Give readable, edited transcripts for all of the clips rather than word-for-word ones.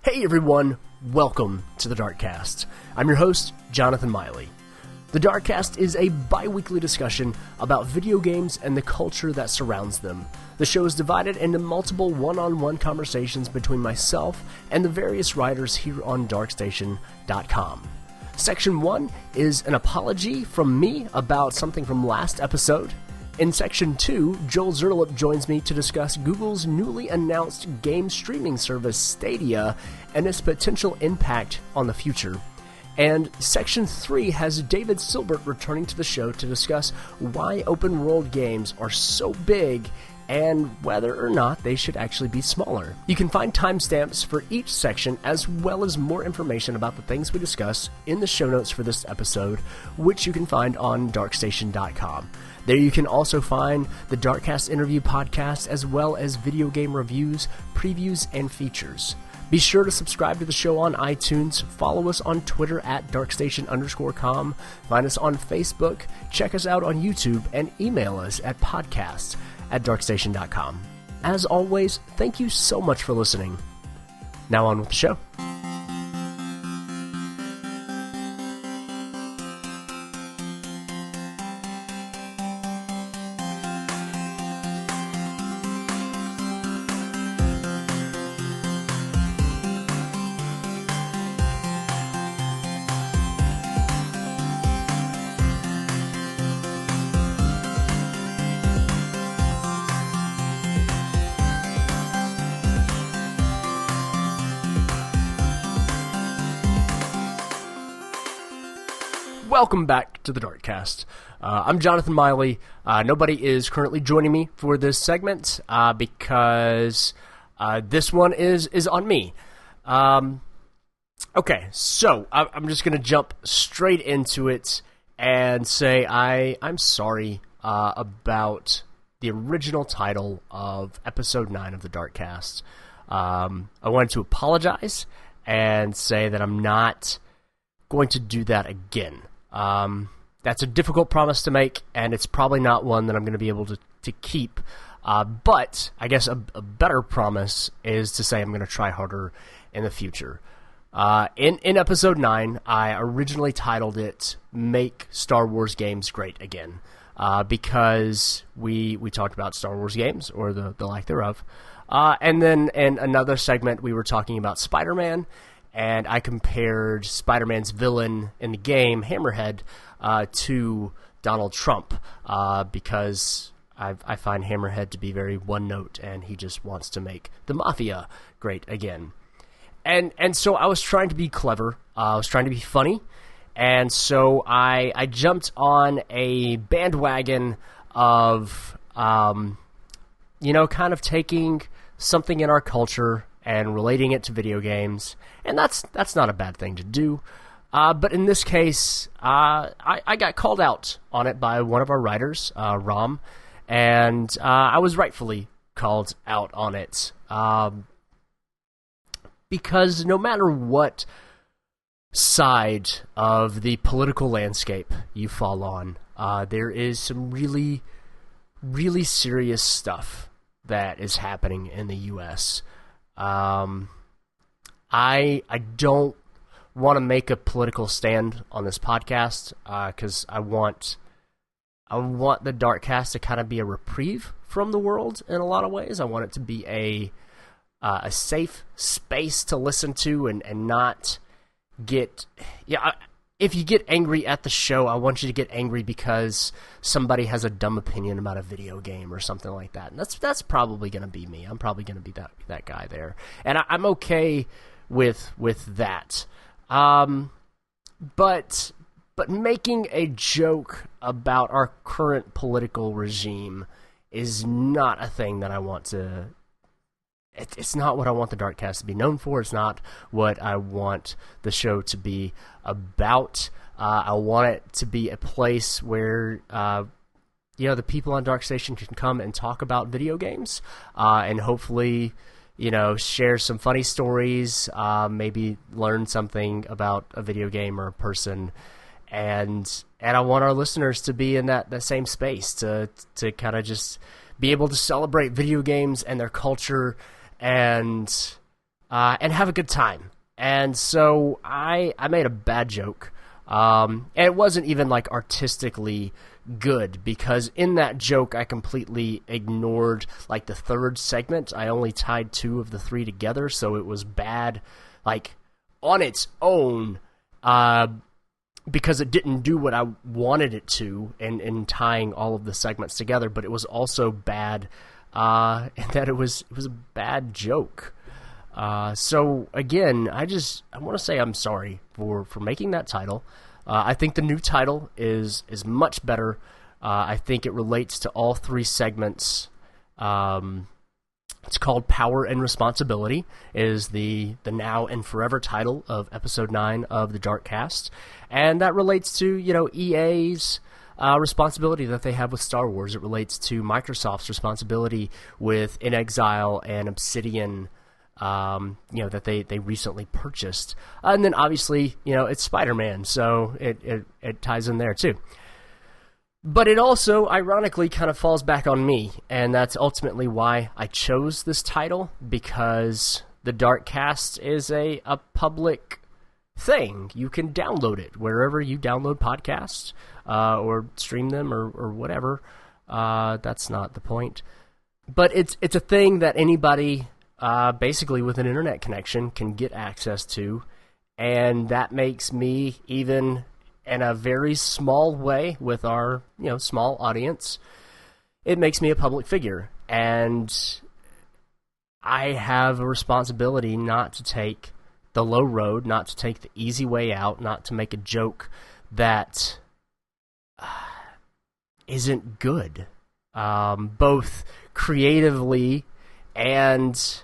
Hey everyone, welcome to the DarkCast. I'm your host, Jonathan Miley. The DarkCast is a bi-weekly discussion about video games and the culture that surrounds them. The show is divided into multiple one-on-one conversations between myself and the various writers here on DarkStation.com. Section 1 is an apology from me about something from last episode. In Section 2, Joel Szerlip joins me to discuss Google's newly announced game streaming service Stadia and its potential impact on the future. And Section 3 has David Silbert returning to the show to discuss why open-world games are so big and whether or not they should actually be smaller. You can find timestamps for each section as well as more information about the things we discuss in the show notes for this episode, which you can find on DarkStation.com. There you can also find the DarkCast interview podcast as well as video game reviews, previews, and features. Be sure to subscribe to the show on iTunes, follow us on Twitter at darkstation_com, find us on Facebook, check us out on YouTube, and email us at podcast@darkstation.com. As always, thank you so much for listening. Now on with the show. Welcome back to the DarkCast. I'm Jonathan Miley. Nobody is currently joining me for this segment because this one is on me. Okay, so I'm just going to jump straight into it and say I'm sorry about the original title of Episode 9 of the DarkCast. I wanted to apologize and say that I'm not going to do that again. That's a difficult promise to make, and it's probably not one that I'm going to be able to keep. But I guess a better promise is to say I'm going to try harder in the future. In Episode 9, I originally titled it Make Star Wars Games Great Again, because we talked about Star Wars games, or the lack thereof. And then in another segment, we were talking about Spider-Man, and I compared Spider-Man's villain in the game, Hammerhead, to Donald Trump, because I find Hammerhead to be very one-note, and he just wants to make the Mafia great again. And so I was trying to be clever, I was trying to be funny, and so I jumped on a bandwagon of, kind of taking something in our culture and relating it to video games, and that's not a bad thing to do. But in this case, I got called out on it by one of our writers, Rom, and I was rightfully called out on it. Because no matter what side of the political landscape you fall on, there is some really, really serious stuff that is happening in the U.S. I don't want to make a political stand on this podcast because I want the DarkCast to kind of be a reprieve from the world in a lot of ways. I want it to be a safe space to listen to and not get... If you get angry at the show, I want you to get angry because somebody has a dumb opinion about a video game or something like that. And that's probably going to be me. I'm probably going to be that guy there. And I'm okay with that. But making a joke about our current political regime is not a thing that I want to... It's not what I want the DarkCast to be known for. It's not what I want the show to be about. I want it to be a place where, the people on Dark Station can come and talk about video games, and hopefully, share some funny stories, maybe learn something about a video game or a person, and I want our listeners to be in that same space to kind of just be able to celebrate video games and their culture and and have a good time. And so I made a bad joke. And it wasn't even like artistically good, because in that joke I completely ignored like the third segment. I only tied 2 of the 3 together, so it was bad like on its own, because it didn't do what I wanted it to in tying all of the segments together. But it was also bad in that it was a bad joke. So again, I want to say I'm sorry for making that title. I think the new title is much better. I think it relates to all 3 segments. It's called Power and Responsibility, is the now and forever title of episode 9 of the DarkCast. And that relates to, EA's responsibility that they have with Star Wars. It relates to Microsoft's responsibility with In Exile and Obsidian, that they recently purchased. And then obviously, it's Spider-Man, so it ties in there too. But it also, ironically, kind of falls back on me, and that's ultimately why I chose this title, because the DarkCast is a public thing. You can download it wherever you download podcasts, or stream them, or whatever. That's not the point. But it's a thing that anybody, basically with an internet connection, can get access to, and that makes me, even in a very small way with our, small audience, it makes me a public figure. And I have a responsibility not to take the low road, not to take the easy way out, not to make a joke that isn't good, both creatively and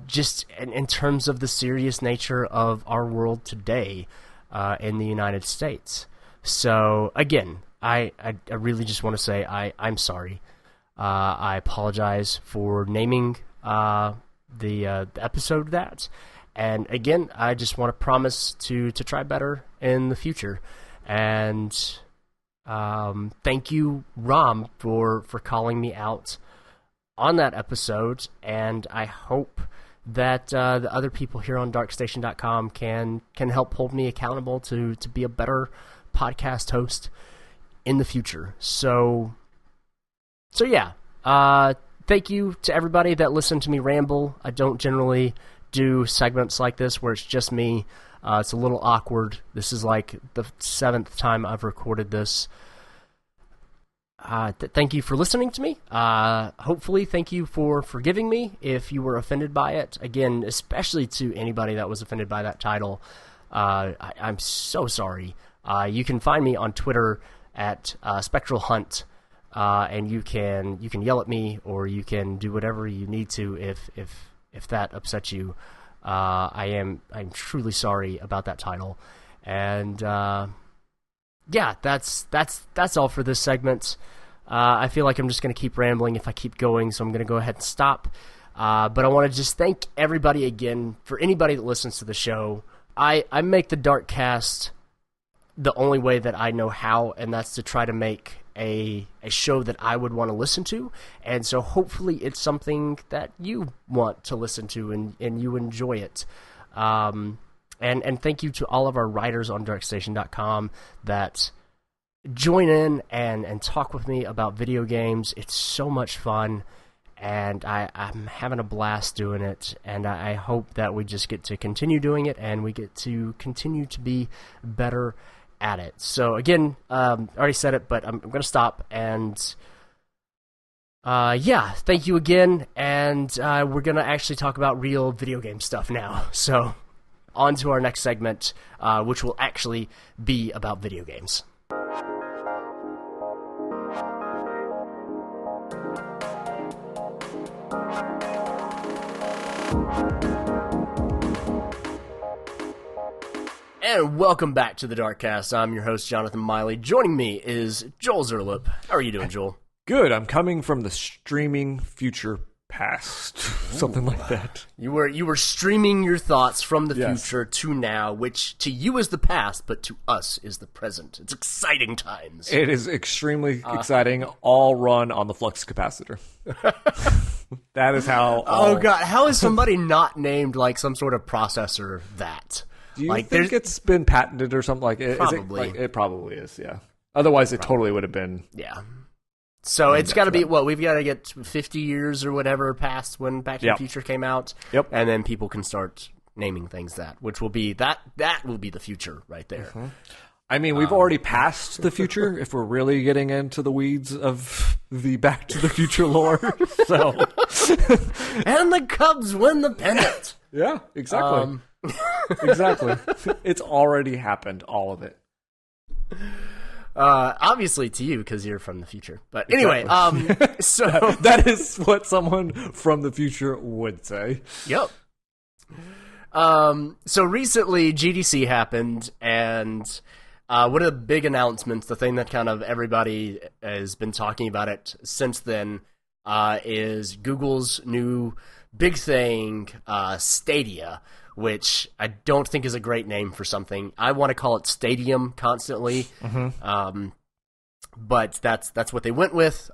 just in terms of the serious nature of our world today. In the United States. So again, I really just want to say I'm sorry. I apologize for naming the episode that, and again, I just want to promise to try better in the future. And thank you, Rom, for calling me out on that episode, and I hope that the other people here on darkstation.com can help hold me accountable to be a better podcast host in the future. So yeah, thank you to everybody that listened to me ramble. I don't generally do segments like this where it's just me. It's a little awkward. This is like the 7th time I've recorded this. Thank you for listening to me. Hopefully, thank you for forgiving me if you were offended by it. Again, especially to anybody that was offended by that title, I'm so sorry. You can find me on Twitter at Spectral Hunt, and you can yell at me, or you can do whatever you need to if that upsets you. I'm truly sorry about that title, and yeah, that's all for this segment. I feel like I'm just going to keep rambling if I keep going, so I'm going to go ahead and stop. But I want to just thank everybody again, for anybody that listens to the show. I make the DarkCast the only way that I know how, and that's to try to make a show that I would want to listen to. And so hopefully it's something that you want to listen to and you enjoy it. And thank you to all of our writers on darkstation.com that join in and talk with me about video games. It's so much fun, and I'm having a blast doing it, and I hope that we just get to continue doing it, and we get to continue to be better at it. So again, I already said it, but I'm going to stop, and yeah, thank you again, and we're going to actually talk about real video game stuff now. So on to our next segment, which will actually be about video games. And welcome back to the DarkCast. I'm your host, Jonathan Miley. Joining me is Joel Szerlip. How are you doing, Joel? Good. I'm coming from the streaming future past, something like that. You were streaming your thoughts from the future to now, which to you is the past, but to us is the present. It's exciting times. It is extremely exciting. All run on the flux capacitor. That is how. Oh god, how is somebody not named like some sort of processor that? Do you think it's been patented or something like it? Probably. It probably is. Yeah. Otherwise, it totally would have been. Yeah. So it's got to be, we've got to get 50 years or whatever past when Back to the Future came out. Yep. And then people can start naming things that, which will be, that will be the future right there. Mm-hmm. I mean, we've already passed the future if we're really getting into the weeds of the Back to the Future lore. So. And the Cubs win the pennant. Yeah, exactly. Exactly. It's already happened, all of it. Obviously to you because you're from the future, but anyway, so that is what someone from the future would say. Yep. So recently GDC happened, and one of the big announcements, the thing that kind of everybody has been talking about it since then, is Google's new big thing, Stadia, which I don't think is a great name for something. I want to call it Stadium constantly, but that's what they went with.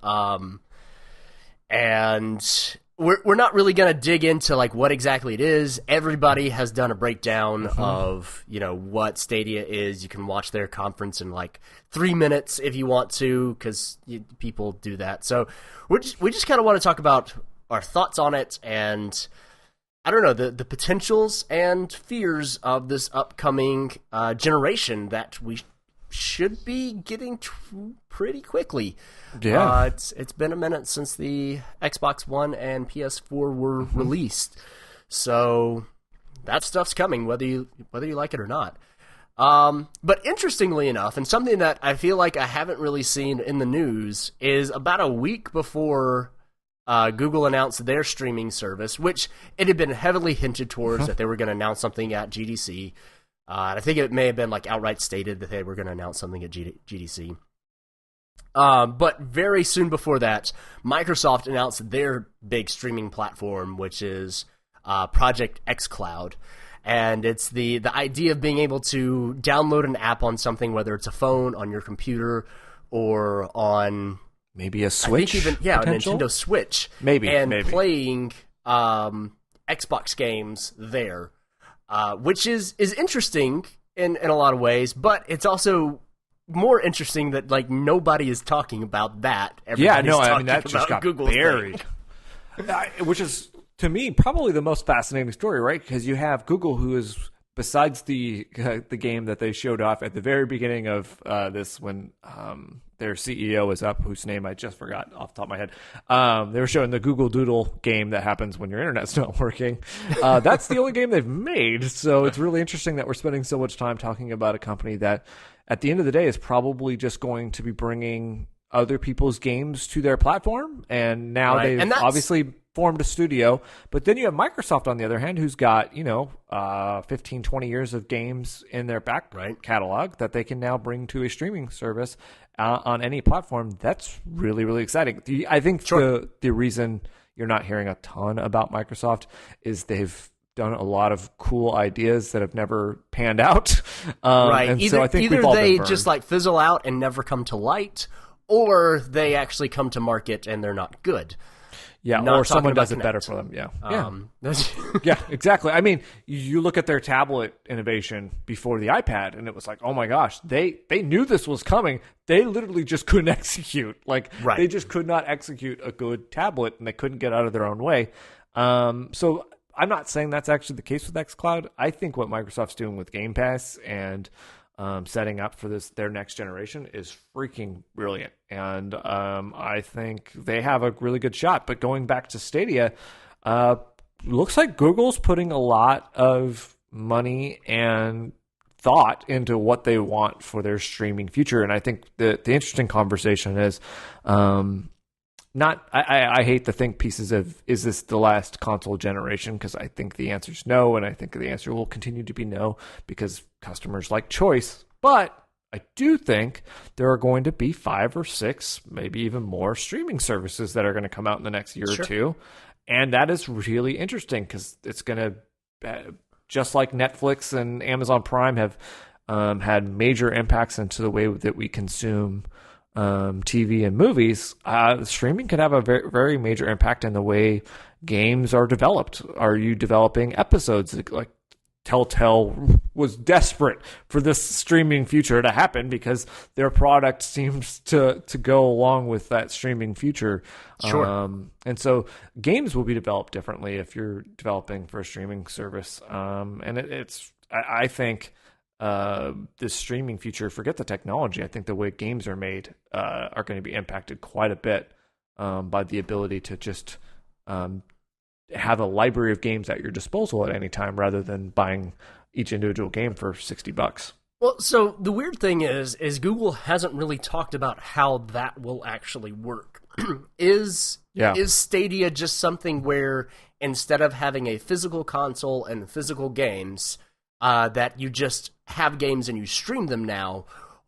And we're not really going to dig into like what exactly it is. Everybody has done a breakdown of what Stadia is. You can watch their conference in like 3 minutes if you want to, because people do that. So we just kind of want to talk about our thoughts on it and. I don't know, the potentials and fears of this upcoming generation that we should be getting pretty quickly. Yeah. It's been a minute since the Xbox One and PS4 were released. So that stuff's coming, whether you like it or not. But interestingly enough, and something that I feel like I haven't really seen in the news, is about a week before Google announced their streaming service, which it had been heavily hinted towards that they were going to announce something at GDC. And I think it may have been like outright stated that they were going to announce something at GDC. But very soon before that, Microsoft announced their big streaming platform, which is Project xCloud. And it's the idea of being able to download an app on something, whether it's a phone, on your computer, or on... Maybe a Switch? I think even, a Nintendo Switch. Maybe. Playing Xbox games there, which is interesting in a lot of ways, but it's also more interesting that like nobody is talking about that. Everybody's talking that just got Google buried. Which is, to me, probably the most fascinating story, right? Because you have Google, who is, besides the game that they showed off at the very beginning of this, when their CEO was up, whose name I just forgot off the top of my head. They were showing the Google Doodle game that happens when your internet's not working. That's the only game they've made, so it's really interesting that we're spending so much time talking about a company that, at the end of the day, is probably just going to be bringing other people's games to their platform, and now they've obviously formed a studio. But then you have Microsoft, on the other hand, who's got 15, 20 years of games in their back catalog that they can now bring to a streaming service on any platform. That's really, really exciting. I think the reason you're not hearing a ton about Microsoft is they've done a lot of cool ideas that have never panned out. And so I think either we've all they been burned. just like fizzle out and never come to light, or they actually come to market and they're not good. Yeah, or someone does it better for them. Yeah. Yeah, exactly. I mean, you look at their tablet innovation before the iPad, and it was like, oh my gosh, they knew this was coming. They literally just couldn't execute. They just could not execute a good tablet, and they couldn't get out of their own way. So I'm not saying that's actually the case with xCloud. I think what Microsoft's doing with Game Pass and setting up for their next generation is freaking brilliant. And I think they have a really good shot. But going back to Stadia, looks like Google's putting a lot of money and thought into what they want for their streaming future. And I think the interesting conversation is I hate the think pieces of, is this the last console generation? Because I think the answer is no, and I think the answer will continue to be no, because customers like choice. But I do think there are going to be 5 or 6, maybe even more streaming services that are going to come out in the next year or two. And that is really interesting because it's going to, just like Netflix and Amazon Prime have had major impacts into the way that we consume TV and movies, streaming could have a very, very major impact in the way games are developed. Are you developing episodes? Like Telltale was desperate for this streaming future to happen because their product seems to go along with that streaming future. Sure. And so games will be developed differently if you're developing for a streaming service. And I think this streaming future, forget the technology. I think the way games are made are going to be impacted quite a bit by the ability to just have a library of games at your disposal at any time rather than buying each individual game for $60. Well, so the weird thing is Google hasn't really talked about how that will actually work. Is Stadia just something where instead of having a physical console and physical games, that you just have games and you stream them now?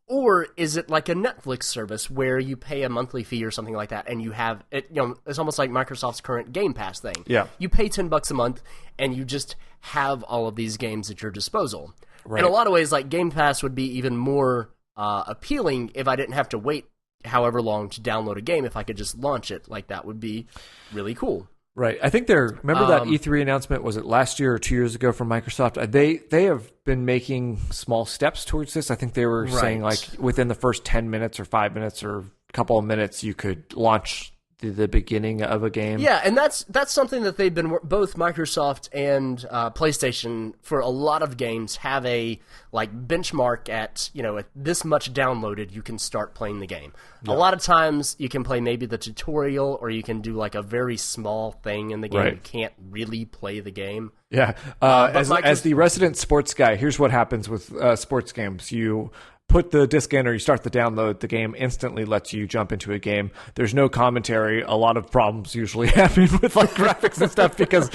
Or is it like a Netflix service where you pay a monthly fee or something like that, and you have it? It's almost like Microsoft's current Game Pass thing. Yeah, you pay $10 a month, and you just have all of these games at your disposal. Right. In a lot of ways, like Game Pass would be even more appealing if I didn't have to wait however long to download a game. If I could just launch it, like that would be really cool. Right. I think remember that E3 announcement, was it last year or 2 years ago from Microsoft? They have been making small steps towards this. I think they were saying like within the first 10 minutes or 5 minutes or a couple of minutes, you could launch the beginning of a game. Yeah, and that's something that they've been, both Microsoft and PlayStation, for a lot of games have a like benchmark at, at this much downloaded you can start playing the game. Yeah. A lot of times you can play maybe the tutorial, or you can do like a very small thing in the game. Right. You can't really play the game. Yeah. As the resident sports guy, here's what happens with sports games. You put the disc in or you start the download, the game instantly lets you jump into a game. There's no commentary. A lot of problems usually happen with like graphics and stuff because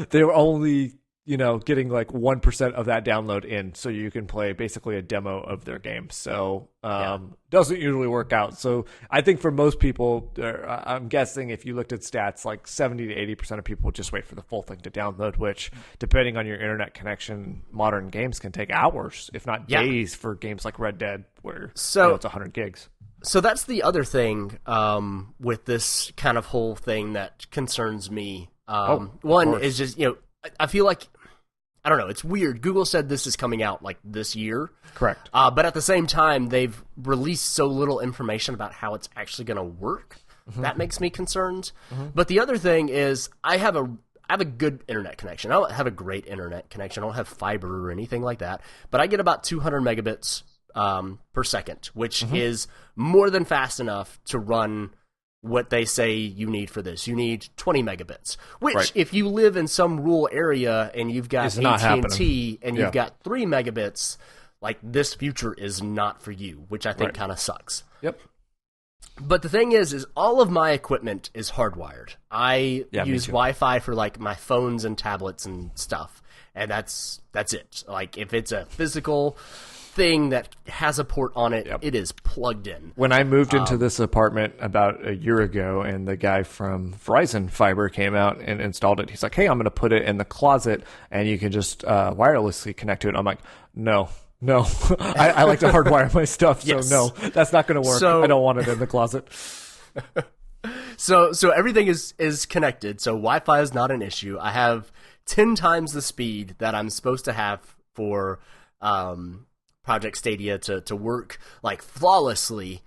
they're only, getting like 1% of that download in, so you can play basically a demo of their game. So doesn't usually work out. So I think for most people, I'm guessing if you looked at stats, like 70 to 80% of people just wait for the full thing to download, which depending on your internet connection, modern games can take hours, if not days, for games like Red Dead where it's 100 gigs. So that's the other thing with this kind of whole thing that concerns me. One is just, I feel like, I don't know, it's weird. Google said this is coming out like this year. Correct. But at the same time, they've released so little information about how it's actually going to work. Mm-hmm. That makes me concerned. Mm-hmm. But the other thing is I have a good internet connection. I don't have a great internet connection. I don't have fiber or anything like that. But I get about 200 megabits per second, which is more than fast enough to run what they say you need for this. You need 20 megabits, which if you live in some rural area and you've got AT&T and you've got 3 megabits, like this future is not for you, which I think kind of sucks. Yep. But the thing is all of my equipment is hardwired. I use Wi-Fi for like my phones and tablets and stuff, and that's it. Like if it's a physical thing that has a port on it, it is plugged in. When I moved into this apartment about a year ago and the guy from Verizon Fiber came out and installed it, he's like, hey, I'm going to put it in the closet and you can just wirelessly connect to it. I'm like, no. I like to hardwire my stuff, so no, that's not going to work. I don't want it in the closet. So everything is connected, so Wi-Fi is not an issue. I have 10 times the speed that I'm supposed to have for Project Stadia to work like flawlessly,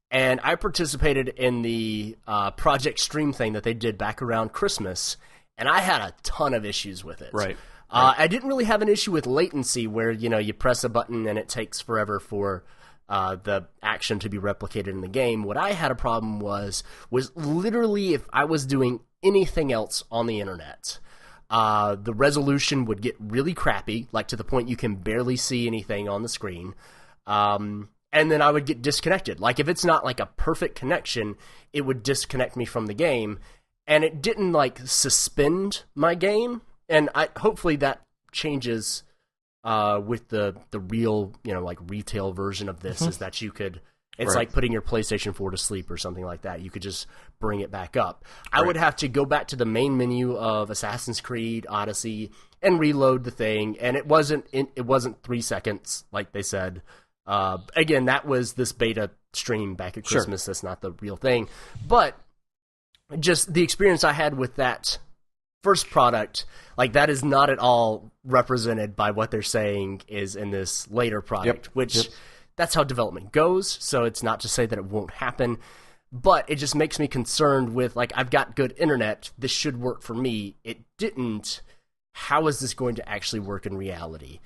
and I participated in the Project Stream thing that they did back around Christmas, and I had a ton of issues with it. Right. I didn't really have an issue with latency where you press a button and it takes forever for the action to be replicated in the game. What I had a problem was literally if I was doing anything else on the internet, the resolution would get really crappy, like to the point you can barely see anything on the screen. And then I would get disconnected. Like if it's not like a perfect connection, it would disconnect me from the game. And it didn't like suspend my game. And hopefully that changes with the real, like retail version of this, is that you could It's Right. like putting your PlayStation 4 to sleep or something like that. You could just bring it back up. I would have to go back to the main menu of Assassin's Creed Odyssey and reload the thing, and it wasn't 3 seconds like they said. Again, that was this beta stream back at Christmas. That's not the real thing. But just the experience I had with that first product, like that is not at all represented by what they're saying is in this later product, which that's how development goes. So it's not to say that it won't happen, but it just makes me concerned with, like, I've got good internet. This should work for me. It didn't. How is this going to actually work in reality?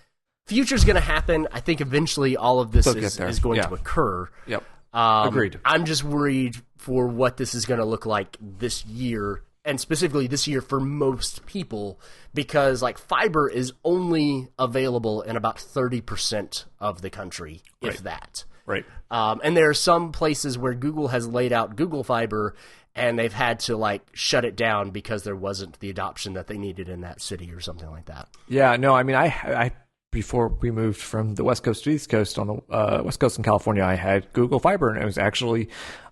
Future's going to happen. I think eventually all of this is going to occur. Yep. Agreed. I'm just worried for what this is going to look like this year, and specifically this year for most people, because like fiber is only available in about 30% of the country, if that. Right. And there are some places where Google has laid out Google Fiber, and they've had to like shut it down because there wasn't the adoption that they needed in that city or something like that. Yeah, no, I mean, I before we moved from the West Coast to East Coast on the West Coast in California, I had Google Fiber, and it was actually,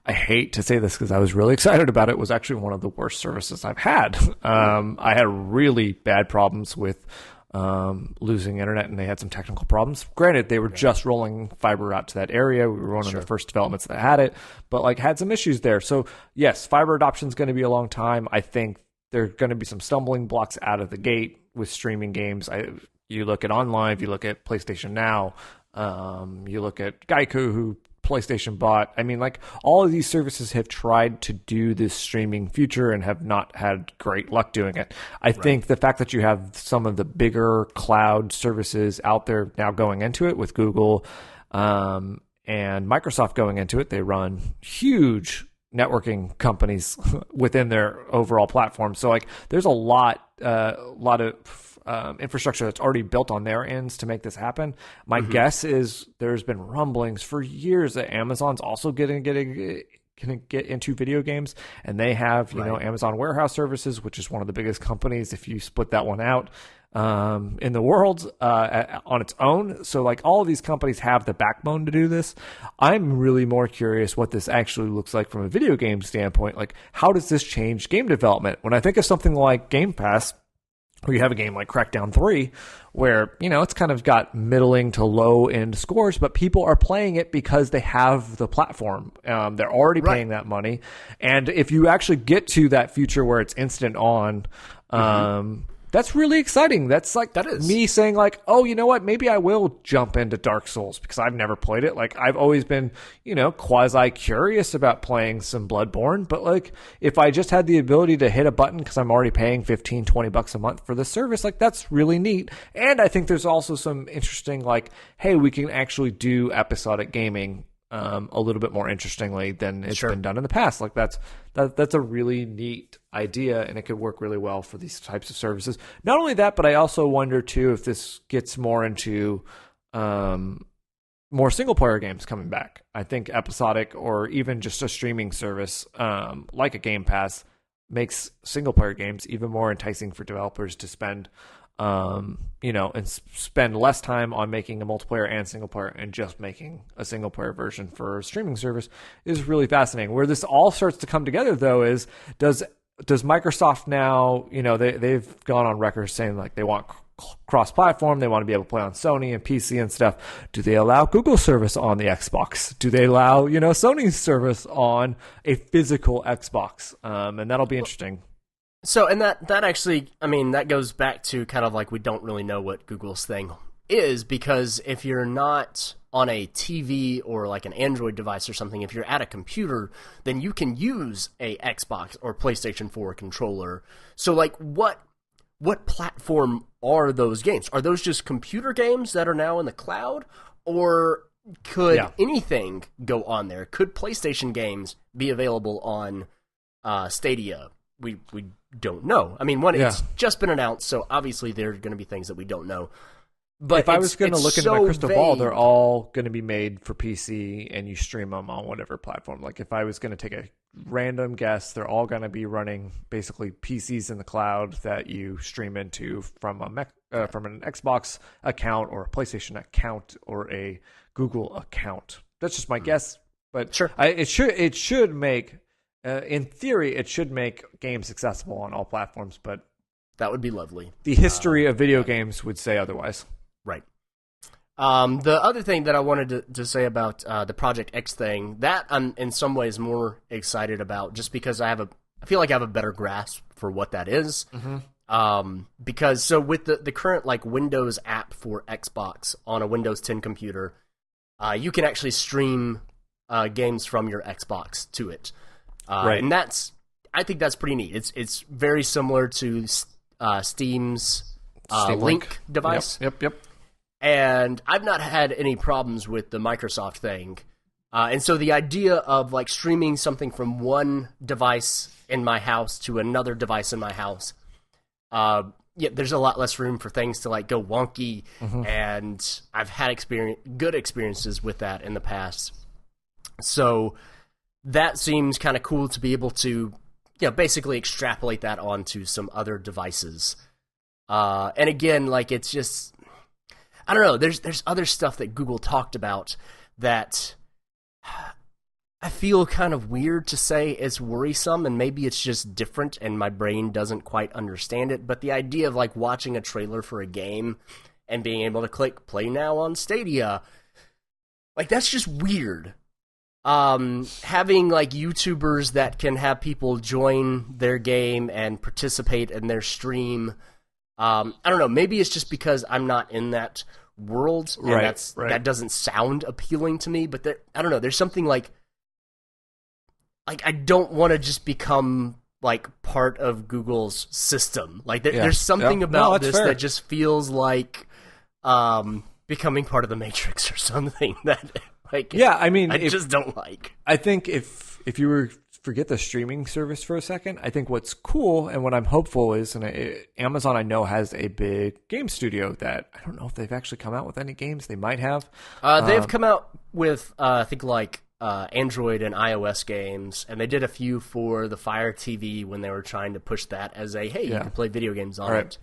I hate to say this because I was really excited about it, was actually one of the worst services I've had. I had really bad problems with losing internet, and they had some technical problems. Granted, they were just rolling fiber out to that area. We were one of the first developments that had it, but like had some issues there. So yes, fiber adoption is going to be a long time. I think there are going to be some stumbling blocks out of the gate with streaming games. You look at OnLive, you look at PlayStation Now, you look at Geico, who PlayStation bought. I mean, like, all of these services have tried to do this streaming future and have not had great luck doing it. I think the fact that you have some of the bigger cloud services out there now going into it, with Google and Microsoft going into it, they run huge networking companies within their overall platform. So like, there's a lot of infrastructure that's already built on their ends to make this happen. My guess is there's been rumblings for years that Amazon's also going to get into video games, and they have Amazon Warehouse Services, which is one of the biggest companies if you split that one out in the world on its own. So like, all of these companies have the backbone to do this. I'm really more curious what this actually looks like from a video game standpoint. Like, how does this change game development? When I think of something like Game Pass, where you have a game like Crackdown 3, where, it's kind of got middling to low end scores, but people are playing it because they have the platform. They're already paying that money. And if you actually get to that future where it's instant on, that's really exciting. That's like me saying like, oh, you know what? Maybe I will jump into Dark Souls because I've never played it. Like, I've always been, quasi curious about playing some Bloodborne. But like, if I just had the ability to hit a button because I'm already paying $15-20 a month for the service, like, that's really neat. And I think there's also some interesting, like, hey, we can actually do episodic gaming a little bit more interestingly than it's been done in the past. Like, that's a really neat idea, and it could work really well for these types of services. Not only that, but I also wonder too if this gets more into more single player games coming back. I think episodic or even just a streaming service like a Game Pass makes single player games even more enticing for developers to spend and spend less time on making a multiplayer and single player, and just making a single player version for a streaming service is really fascinating. Where this all starts to come together, though, is does Microsoft now, they've gone on record saying like they want cross-platform, they want to be able to play on Sony and PC and stuff. Do they allow Google service on the Xbox? Do they allow, Sony's service on a physical Xbox? And that'll be interesting. So, and that actually, I mean, that goes back to kind of like, we don't really know what Google's thing is, because if you're not on a TV or like an Android device or something, if you're at a computer, then you can use a Xbox or PlayStation 4 controller. So like, what platform are those games? Are those just computer games that are now in the cloud? Or could anything go on there? Could PlayStation games be available on Stadia? We don't know. I mean, it's just been announced, so obviously there are going to be things that we don't know. But if I was going to look into my crystal ball, they're all going to be made for PC, and you stream them on whatever platform. Like, if I was going to take a random guess, they're all going to be running basically PCs in the cloud that you stream into from from an Xbox account or a PlayStation account or a Google account. That's just my guess. But Sure. it should make, in theory, it should make games accessible on all platforms. But That would be lovely. the history of video games would say otherwise. Right. The other thing that I wanted to say about the Project X thing, that I'm in some ways more excited about, just because I feel like I have a better grasp for what that is. Because so with the current like Windows app for Xbox on a Windows 10 computer, you can actually stream games from your Xbox to it, Right. and I think that's pretty neat. It's very similar to Steam's Steam Link device. Yep. And I've not had any problems with the Microsoft thing. And so the idea of like streaming something from one device in my house to another device in my house, there's a lot less room for things to like go wonky. And I've had good experiences with that in the past. So that seems kind of cool to be able to, basically extrapolate that onto some other devices. And again, like it's just, I don't know. There's other stuff that Google talked about that I feel kind of weird to say is worrisome, and maybe it's just different and my brain doesn't quite understand it. But the idea of like watching a trailer for a game and being able to click play now on Stadia, like that's just weird. Having like YouTubers that can have people join their game and participate in their stream. I don't know. Maybe it's just because I'm not in that world, and Right. that doesn't sound appealing to me. But I don't know. There's something like I don't want to just become like part of Google's system. Like there's something about this that just feels like becoming part of the Matrix or something that like I mean, I just don't like. I think if you were forget the streaming service for a second, I think what's cool and what I'm hopeful is, Amazon I know has a big game studio that I don't know if they've actually come out with any games. They might have. They've come out with I think like Android and iOS games, and they did a few for the Fire TV when they were trying to push that as you can play video games on it.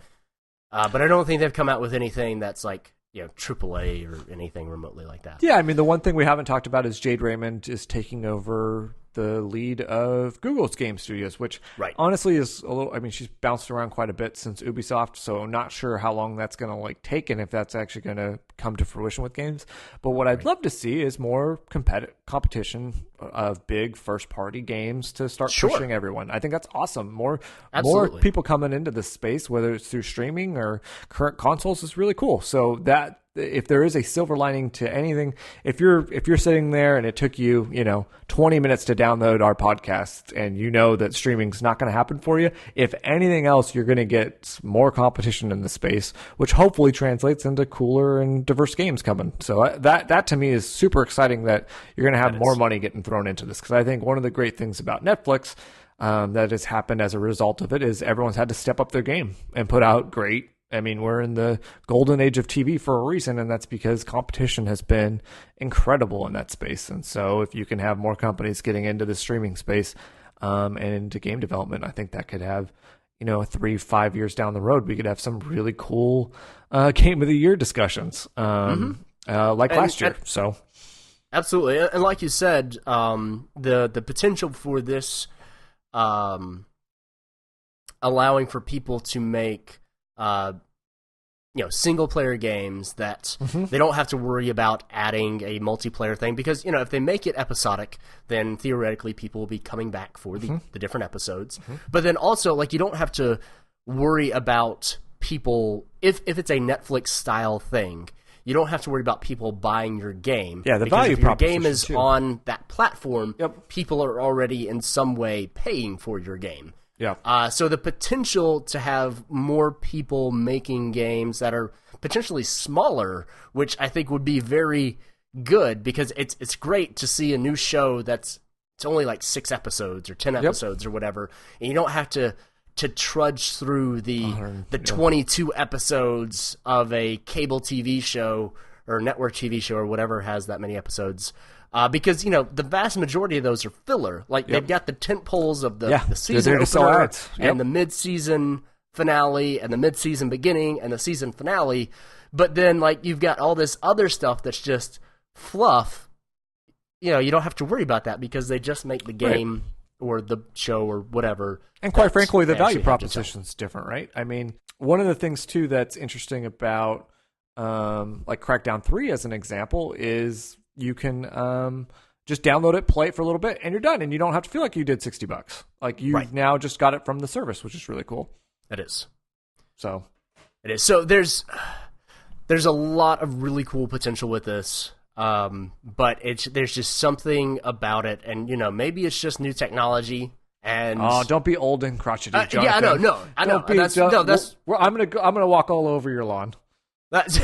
But I don't think they've come out with anything that's like AAA or anything remotely like that. Yeah, I mean the one thing we haven't talked about is Jade Raymond is taking over the lead of Google's game studios, which honestly is a little, I mean, she's bounced around quite a bit since Ubisoft, so I'm not sure how long that's going to like take and if that's actually going to come to fruition with games. But what I'd love to see is more competition of big first-party games to start pushing everyone. I think that's awesome. More people coming into this space, whether it's through streaming or current consoles, is really cool. So that if there is a silver lining to anything, if you're sitting there and it took you 20 minutes to download our podcast and you know that streaming's not going to happen for you, if anything else, you're going to get more competition in the space, which hopefully translates into cooler and diverse games coming. So that to me is super exciting that you're going to have more money getting thrown into this, because I think one of the great things about Netflix that has happened as a result of it is everyone's had to step up their game and put out great. I mean, we're in the golden age of TV for a reason, and that's because competition has been incredible in that space. And so if you can have more companies getting into the streaming space and into game development, I think that could have, 3-5 years down the road, we could have some really cool Game of the Year discussions like last year. So absolutely. And like you said, the potential for this allowing for people to make single player games that they don't have to worry about adding a multiplayer thing, because if they make it episodic, then theoretically people will be coming back for the different episodes. But then also, like, you don't have to worry about people if it's a Netflix style thing. You don't have to worry about people buying your game. Yeah, the because value if your proposition game is too. on that platform, people are already in some way paying for your game. Yeah. So the potential to have more people making games that are potentially smaller, which I think would be very good, because it's great to see a new show it's only like 6 episodes or 10 episodes or whatever, and you don't have to trudge through the 22 episodes of a cable TV show or network TV show or whatever has that many episodes. Because, the vast majority of those are filler. Like, they've got the tent poles of the season opener and the mid-season finale and the mid-season beginning and the season finale. But then, like, you've got all this other stuff that's just fluff you don't have to worry about that because they just make the game or the show or whatever. And quite frankly, the value proposition is different, right? I mean, one of the things too that's interesting about like Crackdown 3 as an example is you can just download it, play it for a little bit, and you're done, and you don't have to feel like you did $60. Like you've now just got it from the service, which is really cool. It is. So it is. So there's a lot of really cool potential with this. But there's just something about it, and maybe it's just new technology. And don't be old and crotchety, Jonathan. Yeah, I know. I'm gonna walk all over your lawn. That's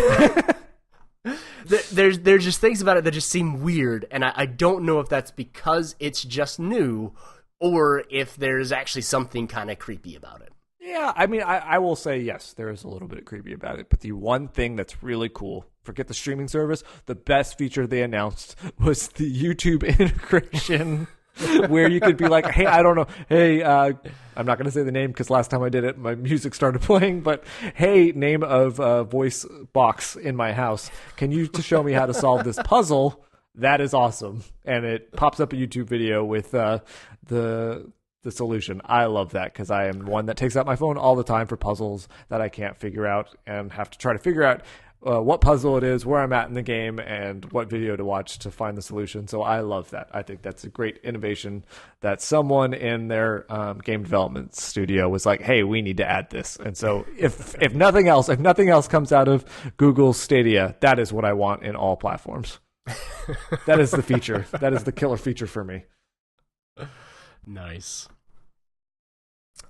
there's just things about it that just seem weird, and I don't know if that's because it's just new, or if there's actually something kind of creepy about it. Yeah, I mean, I will say yes, there is a little bit creepy about it, but the one thing that's really cool, forget the streaming service, the best feature they announced was the YouTube integration, where you could be like, hey, I don't know, hey, I'm not going to say the name because last time I did it, my music started playing, but hey, name of voice box in my house, can you show me how to solve this puzzle? That is awesome. And it pops up a YouTube video with the solution. I love that because I am one that takes out my phone all the time for puzzles that I can't figure out and have to try to figure out what puzzle it is, where I'm at in the game, and what video to watch to find the solution. So I love that. I think that's a great innovation that someone in their game development studio was like, hey, we need to add this. And so if nothing else comes out of Google Stadia, that is what I want in all platforms. That is the feature. That is the killer feature for me. Nice.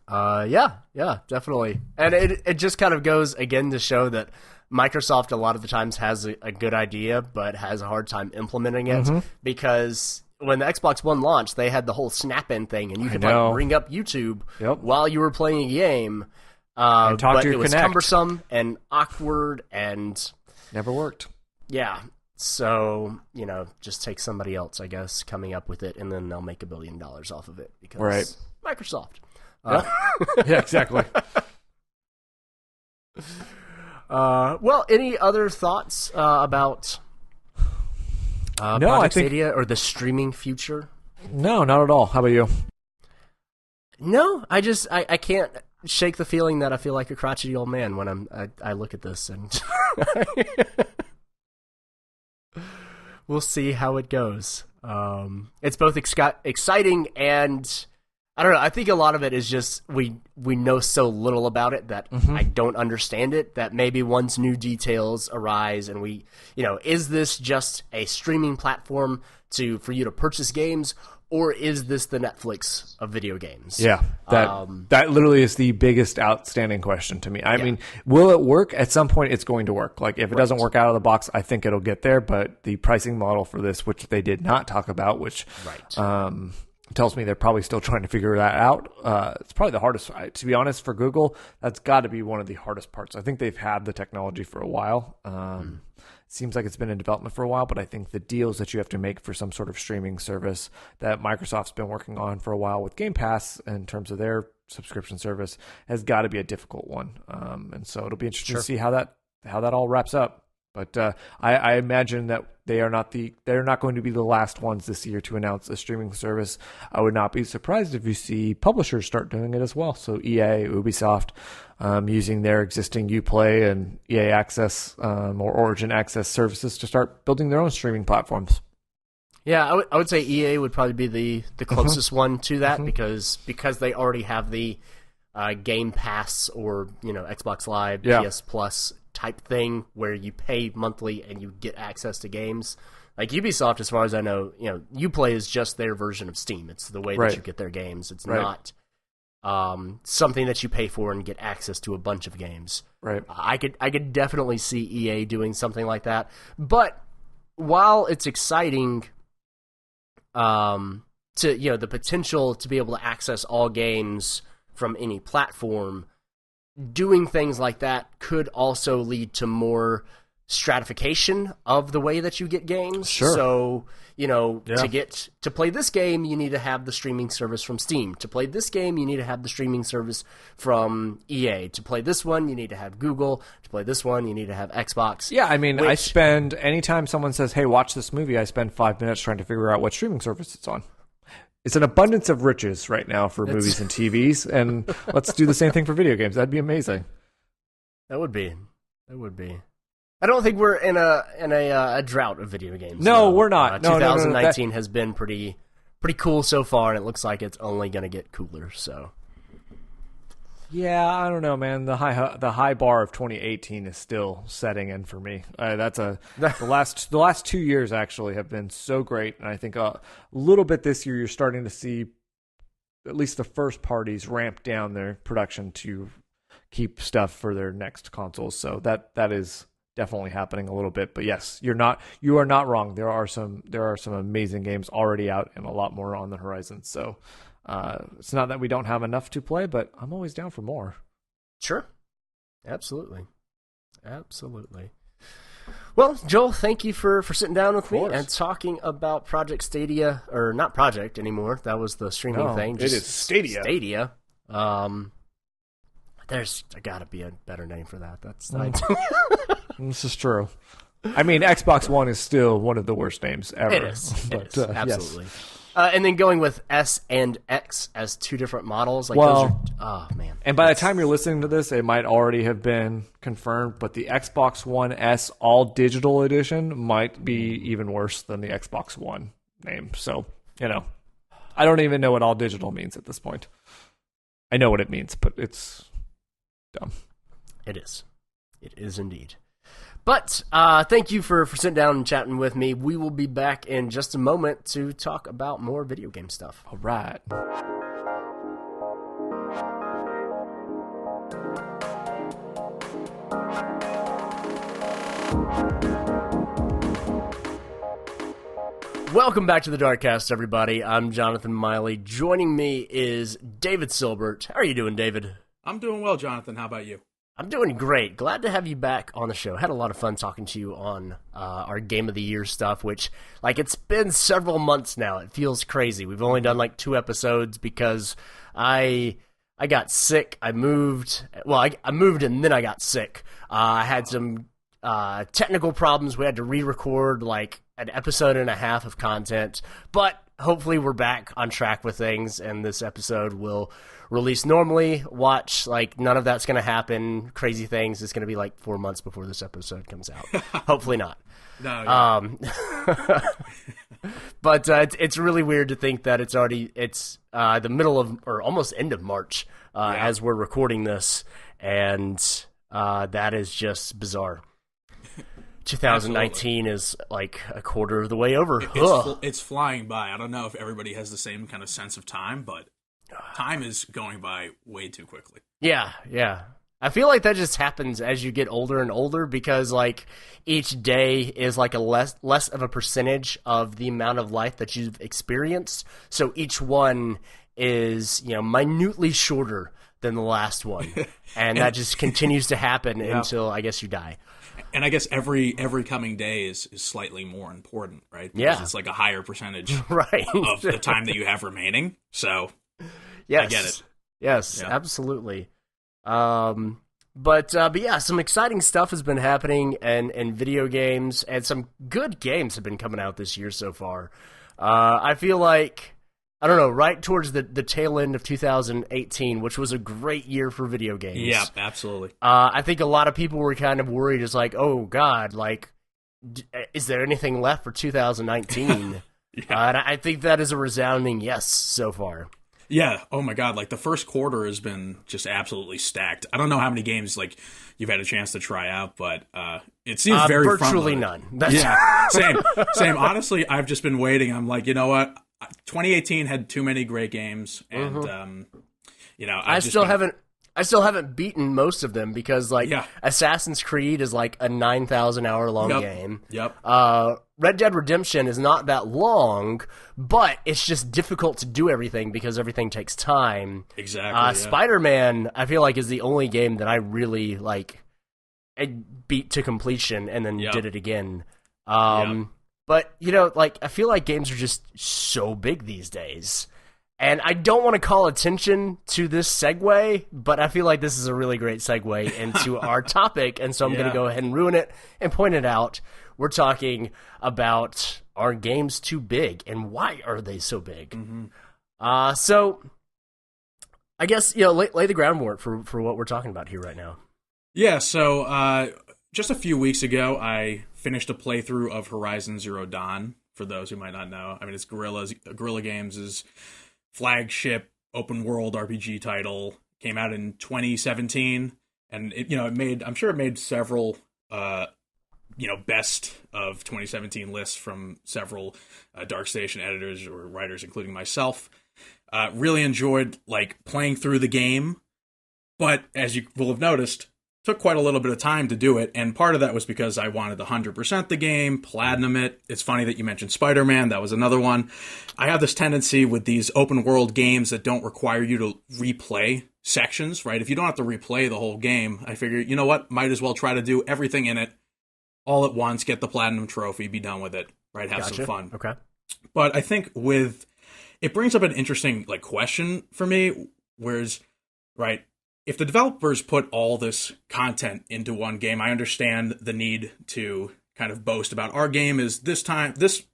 Yeah, definitely. And it just kind of goes again to show that Microsoft a lot of the times has a good idea, but has a hard time implementing it because when the Xbox One launched, they had the whole snap-in thing, and you could like bring up YouTube while you were playing a game. And talk but to your it was Kinect. cumbersome and awkward and never worked. Yeah. So, just take somebody else, I guess, coming up with it, and then they'll make $1 billion off of it because Microsoft. Yeah, exactly. Well, any other thoughts about Project Stadia or the streaming future? No, not at all. How about you? No, I can't shake the feeling that I feel like a crotchety old man when I look at this, and we'll see how it goes. It's both exciting and I don't know. I think a lot of it is just we know so little about it that I don't understand it. That maybe once new details arise and is this just a streaming platform for you to purchase games, or is this the Netflix of video games? Yeah, that literally is the biggest outstanding question to me. I mean, will it work? At some point, it's going to work. Like, if it doesn't work out of the box, I think it'll get there. But the pricing model for this, which they did not talk about, which tells me they're probably still trying to figure that out. It's probably the hardest. To be honest, for Google, that's got to be one of the hardest parts. I think they've had the technology for a while. Seems like it's been in development for a while, but I think the deals that you have to make for some sort of streaming service that Microsoft's been working on for a while with Game Pass in terms of their subscription service has got to be a difficult one. And so it'll be interesting to see how that all wraps up. But I imagine that they're not going to be the last ones this year to announce a streaming service. I would not be surprised if you see publishers start doing it as well. So EA, Ubisoft, using their existing Uplay and EA Access or Origin Access services to start building their own streaming platforms. Yeah, I would say EA would probably be the closest one to that because they already have the Game Pass or Xbox Live, PS Plus type thing where you pay monthly and you get access to games. Like Ubisoft, as far as I know, Uplay is just their version of Steam. It's the way that you get their games. It's not something that you pay for and get access to a bunch of games. Right. I could definitely see EA doing something like that. But while it's exciting, to the potential to be able to access all games from any platform, doing things like that could also lead to more stratification of the way that you get games. Sure. So, to play this game, you need to have the streaming service from Steam. To play this game, you need to have the streaming service from EA. To play this one, you need to have Google. To play this one, you need to have Xbox. Yeah, I mean, anytime someone says, hey, watch this movie, I spend 5 minutes trying to figure out what streaming service it's on. It's an abundance of riches right now for movies and TVs, and let's do the same thing for video games. That'd be amazing. That would be. I don't think we're in a drought of video games. No, we're not. 2019 has been pretty cool so far, and it looks like it's only going to get cooler. So, yeah, I don't know, man. The high bar of 2018 is still setting in for me. The last 2 years actually have been so great, and I think a little bit this year you're starting to see at least the first parties ramp down their production to keep stuff for their next consoles. So that is definitely happening a little bit. But yes, you are not wrong. There are some amazing games already out and a lot more on the horizon. So it's not that we don't have enough to play, but I'm always down for more. Sure. Absolutely. Well, Joel, thank you for sitting down with me and talking about Project Stadia, or not Project anymore. That was the streaming thing. It is Stadia. Stadia. There's got to be a better name for that. That's This is true. I mean, Xbox One is still one of the worst names ever. It is. Absolutely. Yes. And then going with S and X as two different models. Those are, oh, man. And by the time you're listening to this, it might already have been confirmed, but the Xbox One S All Digital Edition might be even worse than the Xbox One name. So, I don't even know what all digital means at this point. I know what it means, but it's dumb. It is. It is indeed. But thank you for sitting down and chatting with me. We will be back in just a moment to talk about more video game stuff. All right. Welcome back to the DarkCast, everybody. I'm Jonathan Miley. Joining me is David Silbert. How are you doing, David? I'm doing well, Jonathan. How about you? I'm doing great. Glad to have you back on the show. Had a lot of fun talking to you on our Game of the Year stuff, which, it's been several months now. It feels crazy. We've only done, 2 episodes because I got sick. I moved. Well, I moved and then I got sick. I had some technical problems. We had to re-record, an episode and a half of content. But hopefully we're back on track with things, and this episode will release normally. Watch, none of that's going to happen. Crazy things. It's going to be 4 months before this episode comes out. Hopefully not. No. Yeah. But it's really weird to think that it's the middle of, or almost end of March as we're recording this, and that is just bizarre. 2019 is a quarter of the way over. It's flying by. I don't know if everybody has the same kind of sense of time, but time is going by way too quickly. Yeah. I feel like that just happens as you get older and older because each day is a less of a percentage of the amount of life that you've experienced. So each one is, minutely shorter than the last one. And that just continues to happen until I guess you die. And I guess every coming day is slightly more important, right? Because it's a higher percentage right. of the time that you have remaining. So yes. I get it. Yes, yeah. Absolutely. But yeah, some exciting stuff has been happening in video games, and some good games have been coming out this year so far. I feel I don't know, right towards the tail end of 2018, which was a great year for video games. Yeah, absolutely. I think a lot of people were kind of worried. It's oh, God, is there anything left for 2019? Yeah. And I think that is a resounding yes so far. Yeah. Oh, my God. The first quarter has been just absolutely stacked. I don't know how many games, you've had a chance to try out, but it seems very virtually front-loaded. None. Yeah, same. Honestly, I've just been waiting. I'm you know what? 2018 had too many great games, and I still haven't beaten most of them because Assassin's Creed is a 9,000 hour long game. Yep. Red Dead Redemption is not that long, but it's just difficult to do everything because everything takes time. Exactly. Spider-Man, I feel is the only game that I really beat to completion and then Yep. did it again. Yep. But, you know, like, I feel like games are just so big these days. And I don't want to call attention to this segue, but I feel like this is a really great segue into our topic, and so I'm going to go ahead and ruin it and point it out. We're talking about, are games too big, and why are they so big? Mm-hmm. So, I guess, you know, lay the groundwork for what we're talking about here right now. Yeah, so just a few weeks ago, I finished a playthrough of Horizon Zero Dawn, for those who might not know. I mean, it's Guerrilla Games' flagship open world RPG title. Came out in 2017, and I'm sure it made several best of 2017 lists from several DarkStation editors or writers, including myself. Really enjoyed like playing through the game, but as you will have noticed, took quite a little bit of time to do it, and part of that was because I wanted to 100% the game, platinum it. It's funny that you mentioned Spider-Man. That was another one. I have this tendency with these open world games that don't require you to replay sections, right? If you don't have to replay the whole game, I figure, you know what, might as well try to do everything in it all at once, get the platinum trophy, be done with it, right? Have some fun. Okay. But I think it brings up an interesting like question for me, whereas, right, if the developers put all this content into one game, I understand the need to kind of boast about our game is this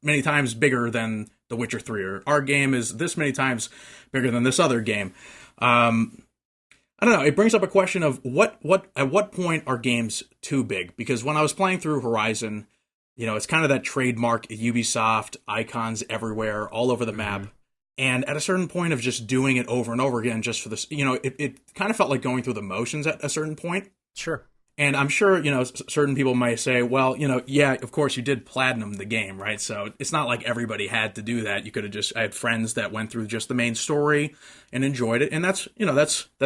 many times bigger than The Witcher 3, or our game is this many times bigger than this other game. I don't know. It brings up a question of at what point are games too big? Because when I was playing through Horizon, you know, it's kind of that trademark Ubisoft icons everywhere, all over the map. And at a certain point of just doing it over and over again, just for this, you know, it kind of felt like going through the motions at a certain point. Sure. And I'm sure, you know, certain people might say, well, you know, yeah, of course you did platinum the game, right? So it's not like everybody had to do that. You could have I had friends that went through just the main story and enjoyed it. And that's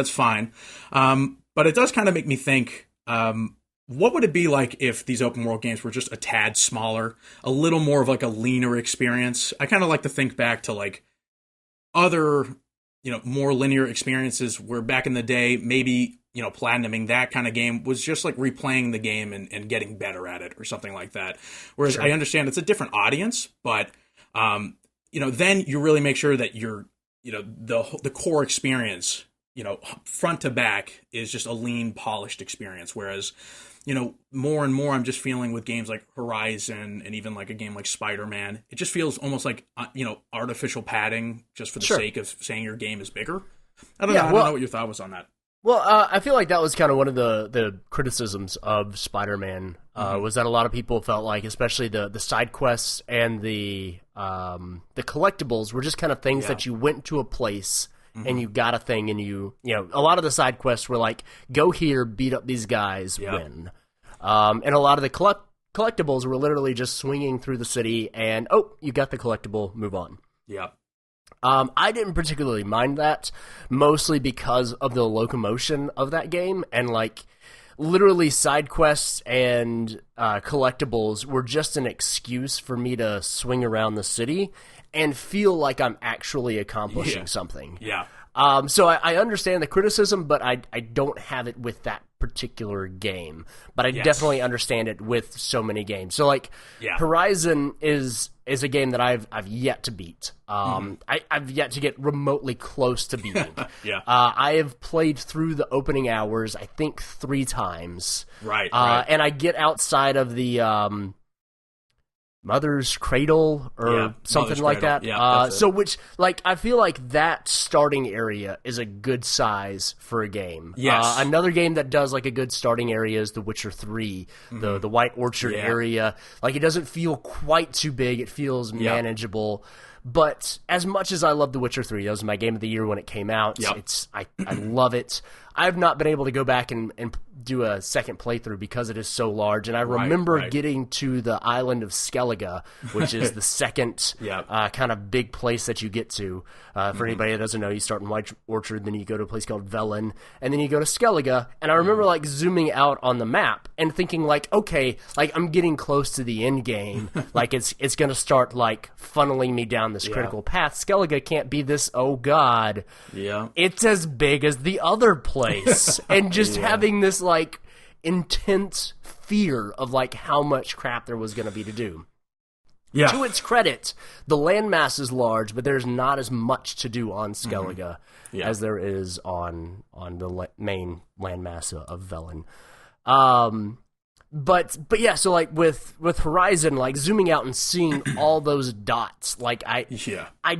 fine. But it does kind of make me think, what would it be like if these open world games were just a tad smaller, a little more of like a leaner experience? I kind of like to think back to like other, you know, more linear experiences where back in the day, maybe, you know, platinuming that kind of game was just like replaying the game and getting better at it or something like that. Whereas I understand it's a different audience, but, you know, then you really make sure that you're, you know, the core experience, you know, front to back is just a lean, polished experience. Whereas, you know, more and more I'm just feeling with games like Horizon and even like a game like Spider-Man, it just feels almost like, you know, artificial padding just for the sake of saying your game is bigger. I don't know. I don't know what your thought was on that. Well, I feel like that was kind of one of the criticisms of Spider-Man, was that a lot of people felt like, especially the side quests and the collectibles were just kind of things that you went to a place and you got a thing, and you know, a lot of the side quests were like, go here, beat up these guys, win. And a lot of the collectibles were literally just swinging through the city and, oh, you got the collectible, move on. Yeah. I didn't particularly mind that, mostly because of the locomotion of that game, and like literally side quests and collectibles were just an excuse for me to swing around the city and feel like I'm actually accomplishing something. Yeah. So I understand the criticism, but I don't have it with that particular game. But I definitely understand it with so many games. So like Horizon is a game that I've yet to beat. I've yet to get remotely close to beating. I have played through the opening hours, I think 3 times. Right. And I get outside of the Mother's Cradle or something like that. Yeah, so which, like, I feel like that starting area is a good size for a game. Yes. Another game that does like a good starting area is The Witcher 3, the White Orchard area. Like, it doesn't feel quite too big. It feels manageable. But as much as I love The Witcher 3, that was my game of the year when it came out. I love it. I've not been able to go back and do a second playthrough because it is so large. And I remember getting to the island of Skellige, which is the second kind of big place that you get to. For anybody that doesn't know, you start in White Orchard, then you go to a place called Velen, and then you go to Skellige. And I remember like zooming out on the map and thinking like, okay, like I'm getting close to the end game. Like it's going to start like funneling me down this critical path. Skellige can't be this, oh God. Yeah. It's as big as the other place. And just having this like intense fear of like how much crap there was going to be to do. Yeah. To its credit, the landmass is large, but there's not as much to do on Skellige as there is on the main landmass of Velen. But yeah, so like with Horizon, like zooming out and seeing all those dots, like I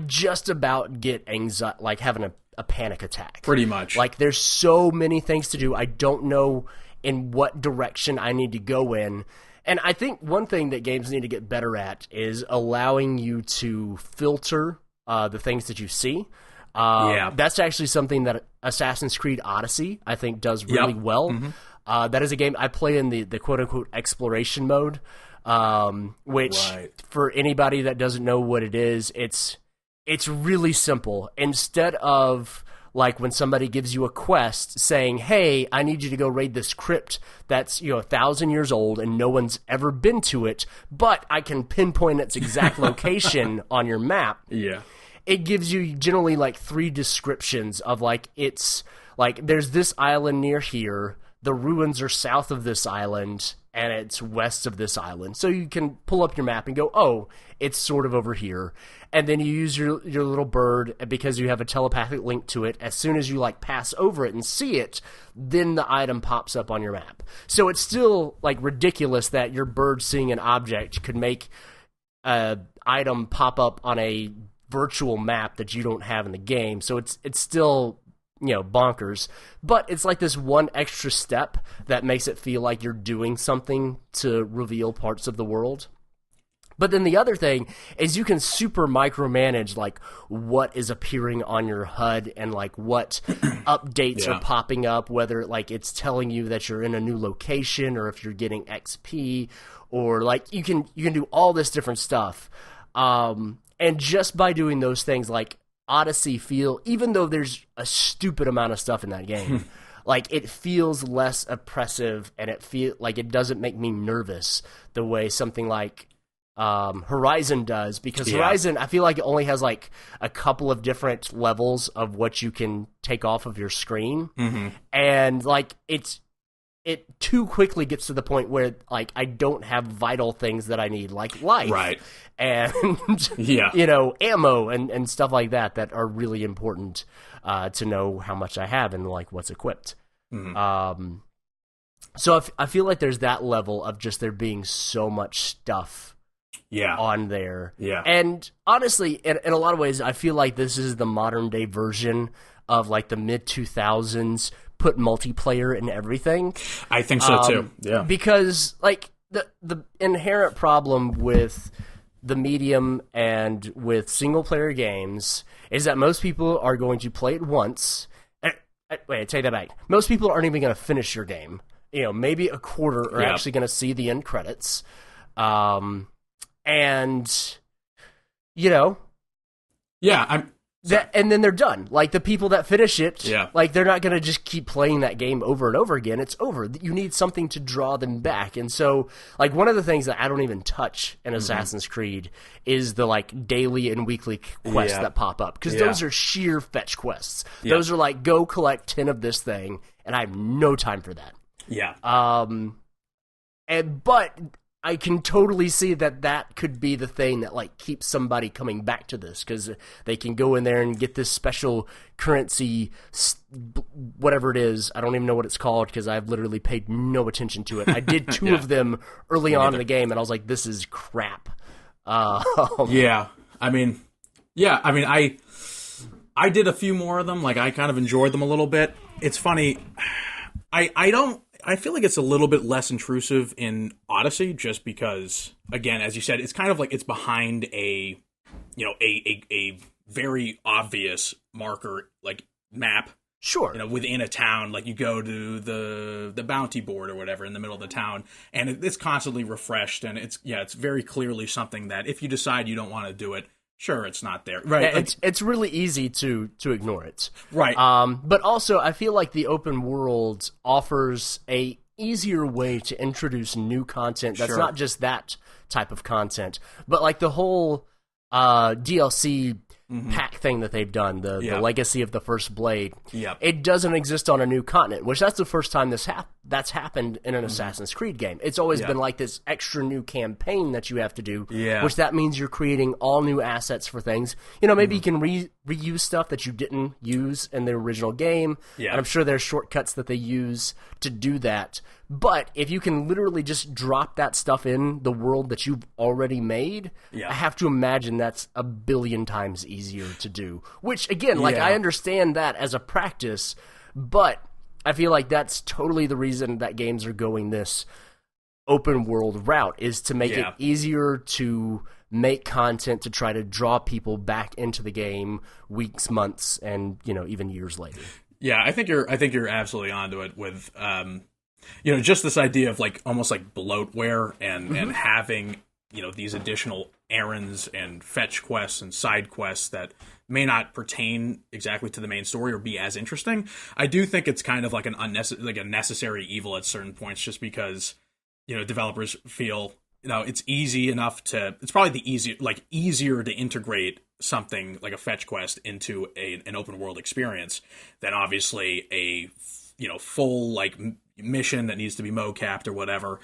just about get anxiety, like having a panic attack. Pretty much. Like there's so many things to do. I don't know in what direction I need to go in. And I think one thing that games need to get better at is allowing you to filter the things that you see. That's actually something that Assassin's Creed Odyssey, I think, does really well. That is a game I play in the quote-unquote exploration mode, which for anybody that doesn't know what it is, it's really simple. Instead of like when somebody gives you a quest saying, hey, I need you to go raid this crypt that's 1,000 years old and no one's ever been to it, but I can pinpoint its exact location on your map. Yeah. It gives you generally like 3 descriptions of like, it's like there's this island near here, the ruins are south of this island, and it's west of this island. So you can pull up your map and go, oh, it's sort of over here. And then you use your little bird, because you have a telepathic link to it. As soon as you like pass over it and see it, then the item pops up on your map. So it's still like ridiculous that your bird seeing an object could make an item pop up on a virtual map that you don't have in the game. So it's still bonkers, but it's like this one extra step that makes it feel like you're doing something to reveal parts of the world. But then the other thing is you can super micromanage like what is appearing on your HUD and like what updates are popping up, whether like it's telling you that you're in a new location or if you're getting XP, or like you can do all this different stuff. And just by doing those things, like Odyssey even though there's a stupid amount of stuff in that game, like it feels less oppressive, and it doesn't make me nervous the way something like Horizon does, because Horizon, I feel like it only has like a couple of different levels of what you can take off of your screen, and like it too quickly gets to the point where like I don't have vital things that I need, like life, and ammo and stuff like that are really important to know how much I have and like what's equipped. So I feel like there's that level of just there being so much stuff on there. And honestly, in a lot of ways, I feel like this is the modern day version of like the mid 2000s put multiplayer in everything. I think so too. Yeah. Because like the inherent problem with the medium and with single player games is that most people are going to play it once. Wait, I take that back. Most people aren't even going to finish your game. Maybe a quarter are actually going to see the end credits. And and then they're done. Like the people that finish it, like they're not going to just keep playing that game over and over again. It's over. You need something to draw them back. And so, like one of the things that I don't even touch in Assassin's Creed is the like daily and weekly quests that pop up, because those are sheer fetch quests. Those are like go collect 10 of this thing, and I have no time for that. But I can totally see that could be the thing that like keeps somebody coming back to this, because they can go in there and get this special currency, whatever it is. I don't even know what it's called because I've literally paid no attention to it. I did 2 of them early on in the game, and I was like, this is crap. I did a few more of them. Like I kind of enjoyed them a little bit. It's funny. I feel like it's a little bit less intrusive in Odyssey, just because, again, as you said, it's kind of like it's behind a very obvious marker, like map. Sure. Within a town, like you go to the bounty board or whatever in the middle of the town, and it's constantly refreshed, and it's very clearly something that if you decide you don't want to do it, sure, it's not there. Right. Yeah, it's really easy to ignore it. Right. But also, I feel like the open world offers a easier way to introduce new content that's not just that type of content, but like the whole DLC pack thing that they've done, the Legacy of the First Blade. It doesn't exist on a new continent, which that's the first time this that's happened in an Assassin's Creed game. It's always been like this extra new campaign that you have to do, which that means you're creating all new assets for things. You know, maybe you can reuse stuff that you didn't use in the original game, and I'm sure there's shortcuts that they use to do that. But if you can literally just drop that stuff in the world that you've already made, I have to imagine that's a billion times easier to do. Which, again, like, I understand that as a practice, but I feel like that's totally the reason that games are going this open world route, is to make it easier to make content to try to draw people back into the game weeks, months, and, you know, even years later. Yeah, I think you're absolutely onto it with you know, just this idea of like almost like bloatware and having, you know, these additional errands and fetch quests and side quests that may not pertain exactly to the main story or be as interesting. I do think it's kind of like a necessary evil at certain points, just because, you know, developers feel, you know, it's probably easier to integrate something like a fetch quest into an open world experience than obviously a, you know, full like mission that needs to be mocapped or whatever.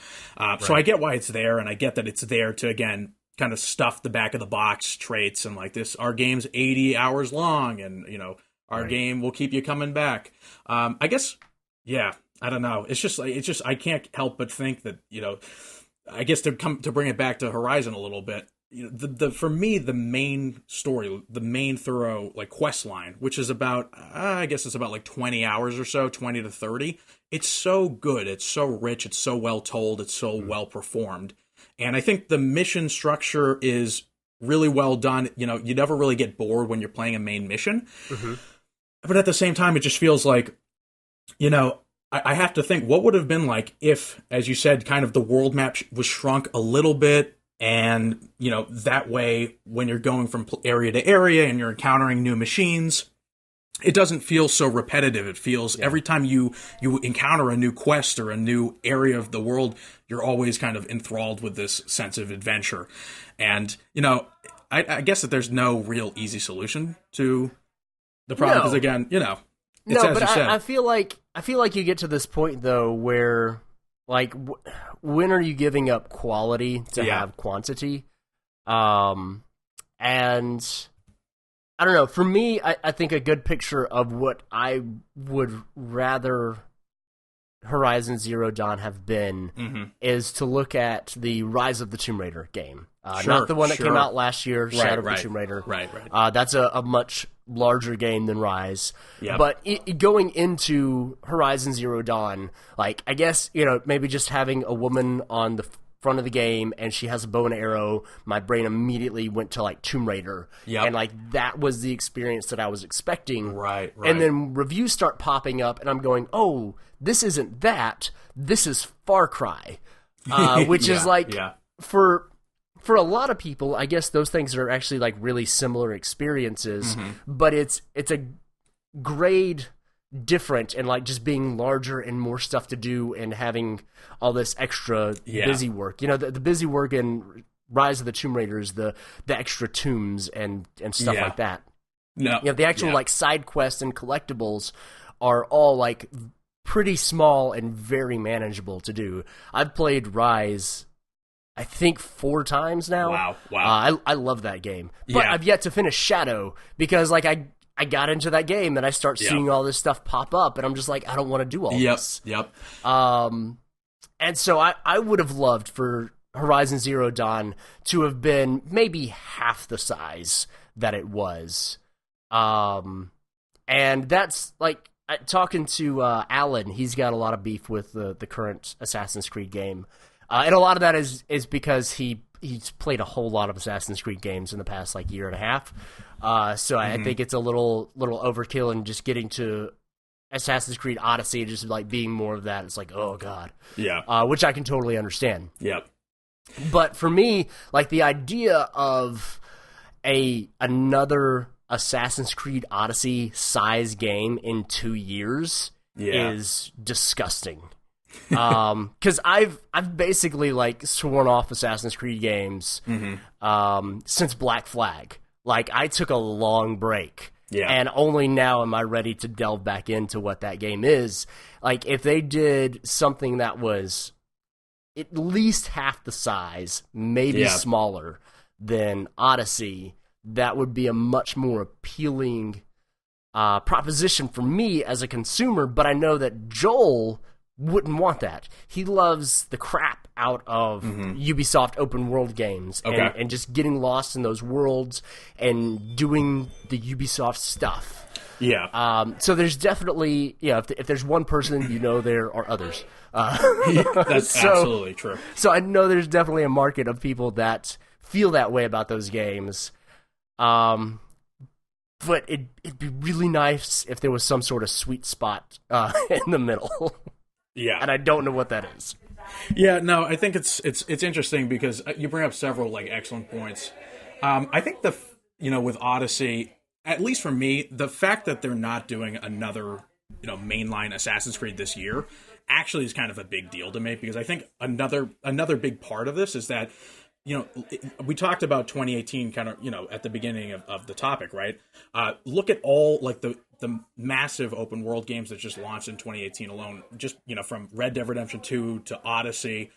So I get why it's there, and I get that it's there to, again, kind of stuff the back of the box traits and like this, our game's 80 hours long, and, you know, our game will keep you coming back. I guess, I don't know. It's just I can't help but think that, you know, I guess to bring it back to Horizon a little bit, you know, for me, the main story, the main thorough like quest line, which is about, I guess it's about like 20 hours or so, 20 to 30. It's so good. It's so rich. It's so well told. It's so well performed. And I think the mission structure is really well done. You know, you never really get bored when you're playing a main mission. But at the same time, it just feels like, you know, I have to think, what would have been like if, as you said, kind of the world map was shrunk a little bit. And, you know, that way, when you're going from area to area and you're encountering new machines, it doesn't feel so repetitive. It feels every time you encounter a new quest or a new area of the world, you're always kind of enthralled with this sense of adventure. And, you know, I guess that there's no real easy solution to the problem, because, again, you know, it's as you said. I feel like you get to this point, though, where, like, when are you giving up quality to have quantity? And I don't know. For me, I think a good picture of what I would rather Horizon Zero Dawn have been is to look at the Rise of the Tomb Raider game. Not the one that came out last year, Shadow of the Tomb Raider. That's a much larger game than Rise. But going into Horizon Zero Dawn, like, I guess, you know, maybe just having a woman on the front of the game and she has a bow and arrow, my brain immediately went to like Tomb Raider. And like that was the experience that I was expecting. And then reviews start popping up and I'm going, oh, this isn't that. This is Far Cry. Which is like, for a lot of people, I guess those things are actually like really similar experiences, but it's a grade different, and like just being larger and more stuff to do and having all this extra busy work. You know, the busy work in Rise of the Tomb Raider is the extra tombs and stuff like that. You know, the actual like side quests and collectibles are all like pretty small and very manageable to do. I've played Rise, I think 4 times now. Wow. I love that game. But I've yet to finish Shadow because like I got into that game and I start seeing all this stuff pop up and I'm just like, I don't want to do all this. And so I would have loved for Horizon Zero Dawn to have been maybe half the size that it was. And that's like, talking to Alan, he's got a lot of beef with the current Assassin's Creed game. And a lot of that is because he's played a whole lot of Assassin's Creed games in the past like year and a half. So I think it's a little overkill, and just getting to Assassin's Creed Odyssey and just like being more of that, it's like, oh god. Which I can totally understand. But for me, like the idea of another Assassin's Creed Odyssey size game in 2 years is disgusting. Because I've basically like sworn off Assassin's Creed games since Black Flag. Like I took a long break, Yeah. And only now am I ready to delve back into what that game is. Like, if they did something that was at least half the size, maybe smaller than Odyssey, that would be a much more appealing proposition for me as a consumer. But I know that Joel wouldn't want that. He loves the crap out of Ubisoft open world games and just getting lost in those worlds and doing the Ubisoft stuff. Yeah. So there's definitely, if there's one person, there are others. That's absolutely true. So I know there's definitely a market of people that feel that way about those games. But it'd be really nice if there was some sort of sweet spot in the middle. Yeah. And I don't know what that is. Yeah, no, I think it's interesting because you bring up several excellent points. I think with Odyssey, at least for me, the fact that they're not doing another mainline Assassin's Creed this year actually is kind of a big deal to me, because I think another big part of this is that we talked about 2018 kind of at the beginning of the topic, right? Look at all the massive open world games that just launched in 2018 alone, just from Red Dead Redemption 2 to Odyssey.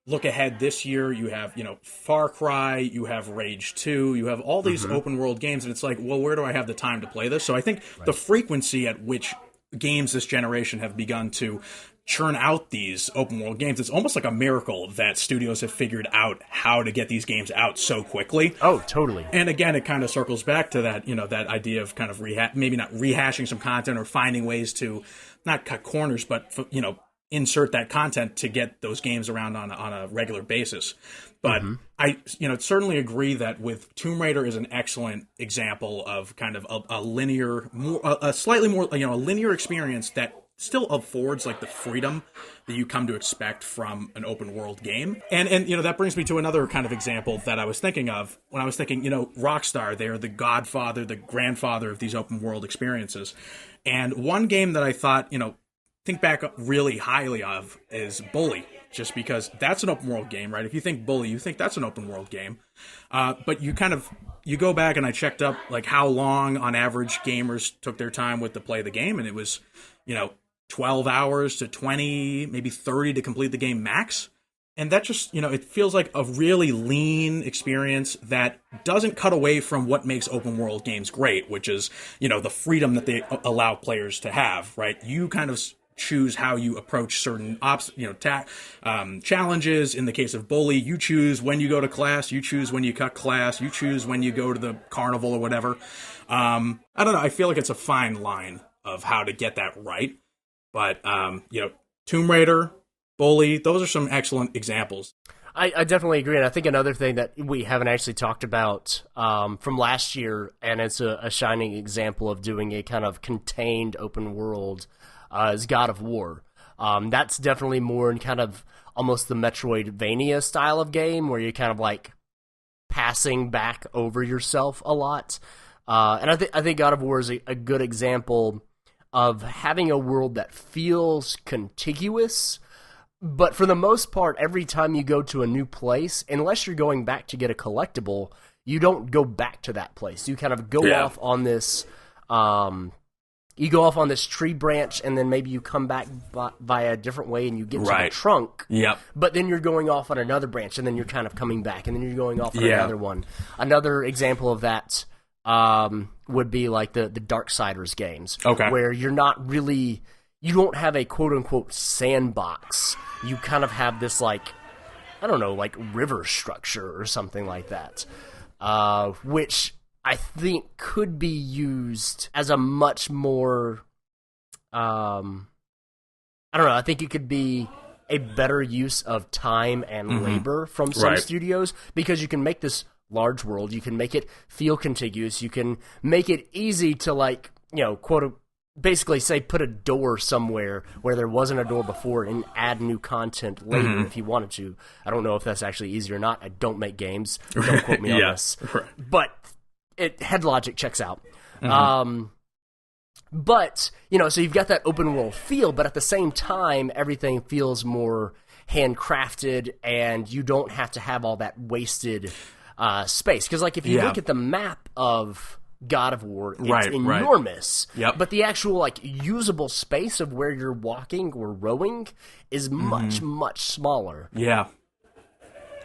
Look ahead this year, you have Far Cry, you have Rage 2, you have all these open world games, and it's like, well, where do I have the time to play this? So I think the frequency at which games this generation have begun to churn out these open world games, it's almost like a miracle that studios have figured out how to get these games out so quickly. Oh, totally. And again, it kind of circles back to that, that idea of kind of maybe not rehashing some content or finding ways to not cut corners, but insert that content to get those games around on a regular basis. But I certainly agree that with Tomb Raider is an excellent example of kind of a linear, a slightly more a linear experience that still affords the freedom that you come to expect from an open world game. And that brings me to another kind of example that I was thinking of when I was thinking, Rockstar, they're the godfather, the grandfather of these open world experiences. And one game that I thought, think back really highly of is Bully, just because that's an open world game, right? If you think Bully, you think that's an open world game. But you go back, and I checked up how long on average gamers took their time to play the game, and it was, 12 hours to 20, maybe 30 to complete the game max. And that just, it feels like a really lean experience that doesn't cut away from what makes open world games great, which is, the freedom that they allow players to have, right? You kind of choose how you approach certain challenges. In the case of Bully, you choose when you go to class, you choose when you cut class, you choose when you go to the carnival or whatever. I don't know. I feel like it's a fine line of how to get that right. But, Tomb Raider, Bully, those are some excellent examples. I definitely agree, and I think another thing that we haven't actually talked about from last year, and it's a shining example of doing a kind of contained open world, is God of War. That's definitely more in kind of almost the Metroidvania style of game, where you're kind of passing back over yourself a lot. And I think God of War is a good example of having a world that feels contiguous, but for the most part, every time you go to a new place, unless you're going back to get a collectible, you don't go back to that place. You kind of go off on this, tree branch, and then maybe you come back by a different way, and you get to the trunk. Yep. But then you're going off on another branch, and then you're kind of coming back, and then you're going off on another one. Another example of that would be the Darksiders games, where you're not really, you don't have a quote-unquote sandbox. You kind of have this river structure or something like that, which I think could be used as a much more, I think it could be a better use of time and labor from some studios, because you can make this large world, you can make it feel contiguous, you can make it easy to basically say put a door somewhere where there wasn't a door before and add new content later if you wanted to. I don't know if that's actually easy or not. I don't make games. Don't quote me on this. But head logic checks out. But, so you've got that open world feel, but at the same time, everything feels more handcrafted, and you don't have to have all that wasted space. Because, if you look at the map of God of War. It's Right. enormous. Yep. But the actual like usable space of where you're walking or rowing is much, much smaller. Yeah.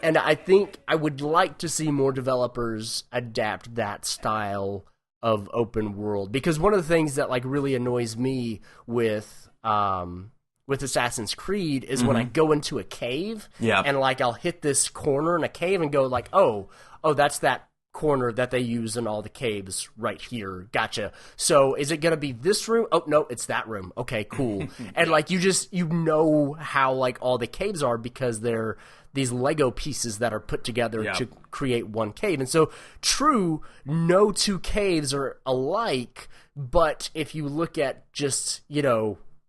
And I think I would like to see more developers adapt that style of open world, because one of the things that like really annoys me with Assassin's Creed is when I go into a cave and like I'll hit this corner in a cave and go like, oh, that's that corner that they use in all the caves right here. Gotcha. So is it going to be this room? Oh, no, it's that room. Okay, cool. And like you know how like all the caves are because they're these Lego pieces that are put together to create one cave. And so true, no two caves are alike, but if you look at just,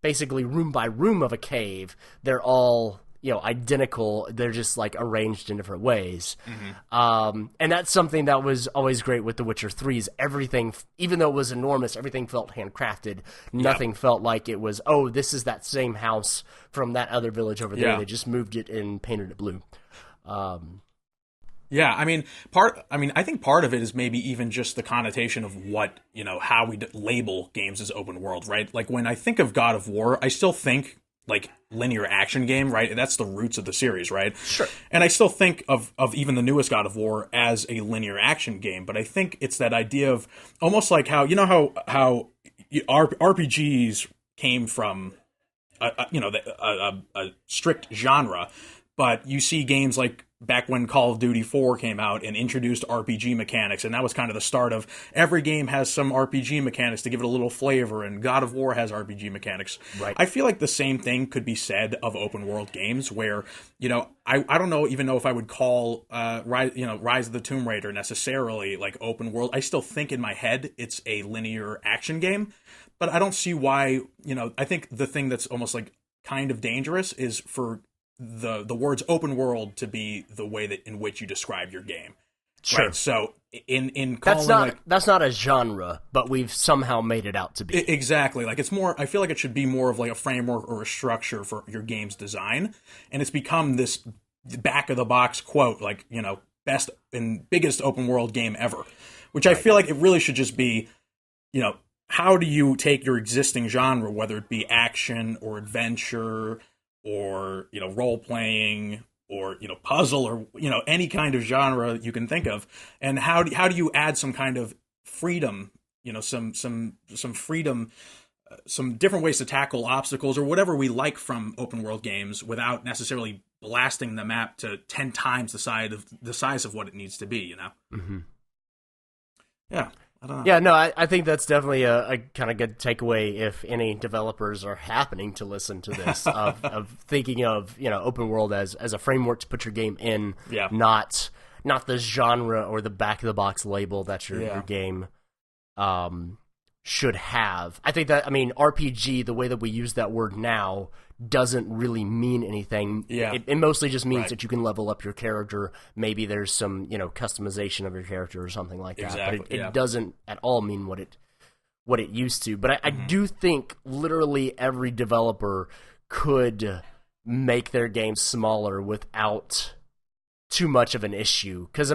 basically room by room of a cave, they're all identical. They're just like arranged in different ways. And that's something that was always great with The Witcher 3's everything, even though it was enormous, everything felt handcrafted. Nothing felt like it was, oh, this is that same house from that other village over there. They just moved it and painted it blue. Yeah, I think part of it is maybe even just the connotation of what, how we label games as open world, right? Like when I think of God of War, I still think like linear action game, right? That's the roots of the series, right? Sure. And I still think of even the newest God of War as a linear action game, but I think it's that idea of almost like how RPGs came from a strict genre, but you see games like back when Call of Duty 4 came out and introduced RPG mechanics, and that was kind of the start of every game has some RPG mechanics to give it a little flavor, and God of War has RPG mechanics. Right. I feel like the same thing could be said of open world games where, I don't even know if I would call Rise of the Tomb Raider necessarily like open world. I still think in my head it's a linear action game, but I don't see why, I think the thing that's almost like kind of dangerous is for the words open world to be the way that in which you describe your game. Sure. Right? So in calling that's not a genre, but we've somehow made it out to be. Exactly. Like it's more, I feel like it should be more of like a framework or a structure for your game's design. And it's become this back of the box quote, like, best and biggest open world game ever, which I feel like it really should just be, how do you take your existing genre, whether it be action or adventure or role playing or puzzle or any kind of genre you can think of, and how do you add some kind of freedom, some freedom, some different ways to tackle obstacles or whatever we like from open world games without necessarily blasting the map to 10 times the size of what it needs to be. Yeah. I don't know. Yeah, no, I think that's definitely a kind of good takeaway if any developers are happening to listen to this, of thinking of, open world as a framework to put your game in, not the genre or the back-of-the-box label that your game should have. I think that, RPG, the way that we use that word now, doesn't really mean anything. It mostly just means that you can level up your character. Maybe there's some, customization of your character or something like that. Exactly, but it doesn't at all mean what it used to. But I do think literally every developer could make their game smaller without too much of an issue. Because,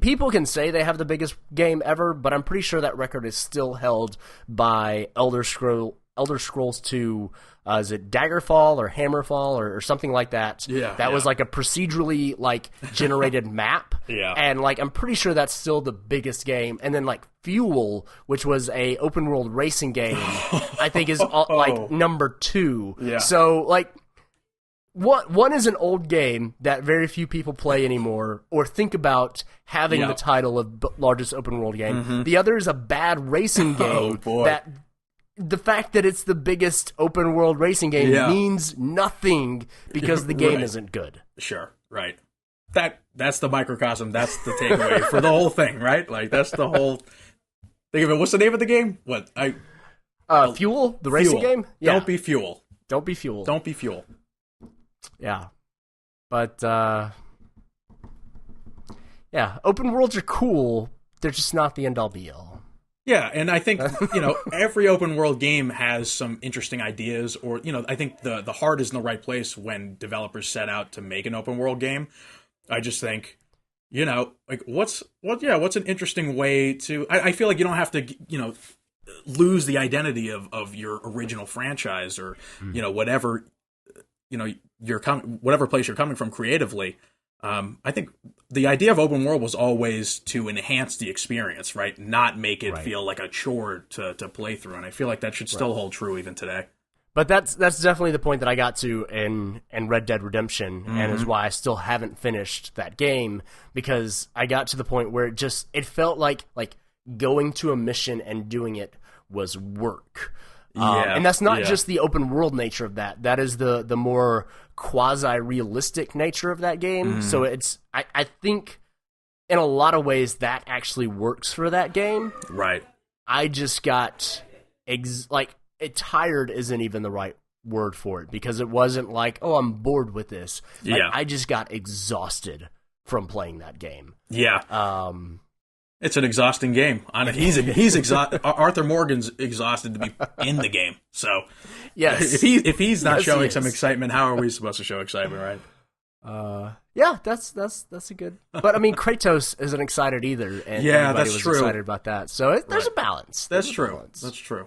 people can say they have the biggest game ever, but I'm pretty sure that record is still held by Elder Scrolls 2, is it Daggerfall or Hammerfall or something like that? That was like a procedurally generated map. And I'm pretty sure that's still the biggest game. And then Fuel, which was a open world racing game, I think is number 2. So one is an old game that very few people play anymore or think about having the title of largest open world game. The other is a bad racing game that the fact that it's the biggest open world racing game means nothing because the game isn't good. Sure, right. That's the microcosm. That's the takeaway for the whole thing, right? That's the whole. Think of it. What's the name of the game? Fuel, the racing game. Yeah. Don't be Fuel. Don't be Fuel. Don't be Fuel. Yeah, but open worlds are cool. They're just not the end all be all. Yeah, and I think, every open world game has some interesting ideas, or, I think the heart is in the right place when developers set out to make an open world game. I just think, like what's an interesting way to? I feel like you don't have to, lose the identity of your original franchise or whatever whatever place you're coming from creatively. I think the idea of open world was always to enhance the experience, right? Not make it feel like a chore to play through. And I feel like that should still hold true even today. But that's definitely the point that I got to in Red Dead Redemption, and is why I still haven't finished that game, because I got to the point where it felt like going to a mission and doing it was work. And that's not just the open world nature of that. That is the more quasi-realistic nature of that game. So it's I think in a lot of ways that actually works for that game. Right. I just got tired isn't even the right word for it, because it wasn't like, oh, I'm bored with this. I just got exhausted from playing that game. It's an exhausting game. He's exhausted. Arthur Morgan's exhausted to be in the game. So, yes, if he's not showing some excitement, how are we supposed to show excitement, right? That's a good. But I mean, Kratos isn't excited either, and everybody was excited about that. So there's a balance. That's true. That's true.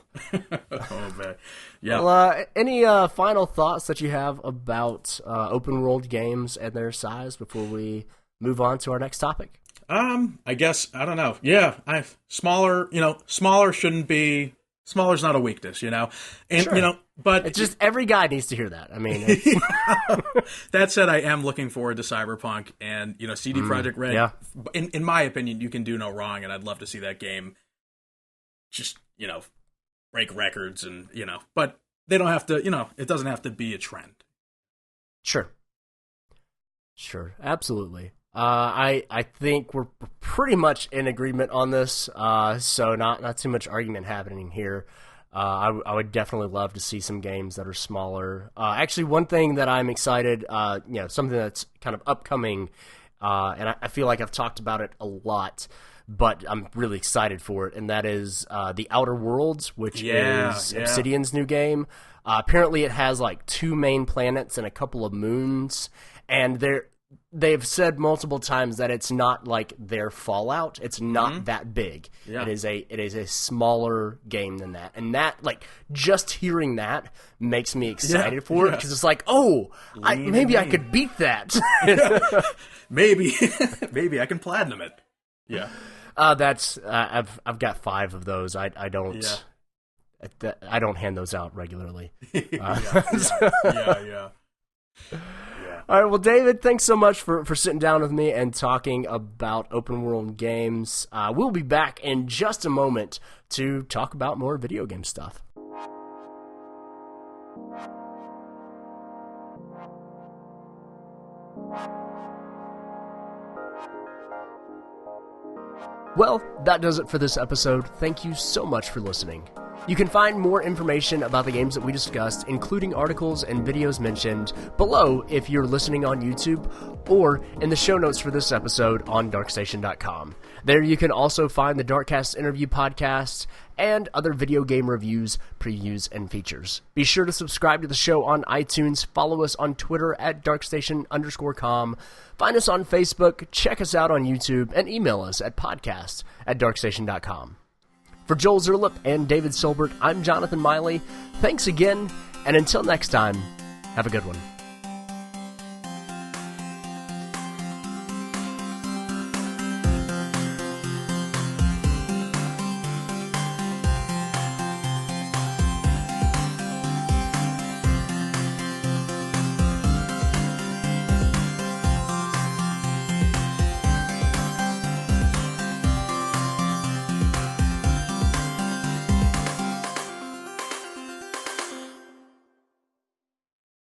Oh man, yeah. Well, any final thoughts that you have about open world games and their size before we move on to our next topic? I guess, I don't know. Yeah, smaller shouldn't be, smaller's not a weakness, and, but it's just every guy needs to hear that. I mean, that said, I am looking forward to Cyberpunk and, CD Projekt Red. Yeah. In my opinion, you can do no wrong, and I'd love to see that game just, break records and, but they don't have to, it doesn't have to be a trend. Sure, absolutely. I think we're pretty much in agreement on this, so not too much argument happening here. I would definitely love to see some games that are smaller. Actually, one thing that I'm excited, something that's kind of upcoming, and I feel like I've talked about it a lot, but I'm really excited for it, and that is The Outer Worlds, which is Obsidian's new game. Apparently, it has 2 main planets and a couple of moons, and they've said multiple times that it's not like their Fallout. It's not that big. Yeah. It is a smaller game than that. And that, just hearing that makes me excited for it, because it's like, maybe I could beat that. Maybe I can platinum it. Yeah. That's I've got 5 of those. I don't I don't hand those out regularly. Yeah. All right, well, David, thanks so much for sitting down with me and talking about open world games. We'll be back in just a moment to talk about more video game stuff. Well, that does it for this episode. Thank you so much for listening. You can find more information about the games that we discussed, including articles and videos mentioned, below if you're listening on YouTube, or in the show notes for this episode on darkstation.com. There you can also find the DarkCast interview podcasts and other video game reviews, previews, and features. Be sure to subscribe to the show on iTunes, follow us on Twitter at darkstation_com, find us on Facebook, check us out on YouTube, and email us at podcast@darkstation.com. For Joel Szerlip and David Silbert, I'm Jonathan Miley. Thanks again, and until next time, have a good one.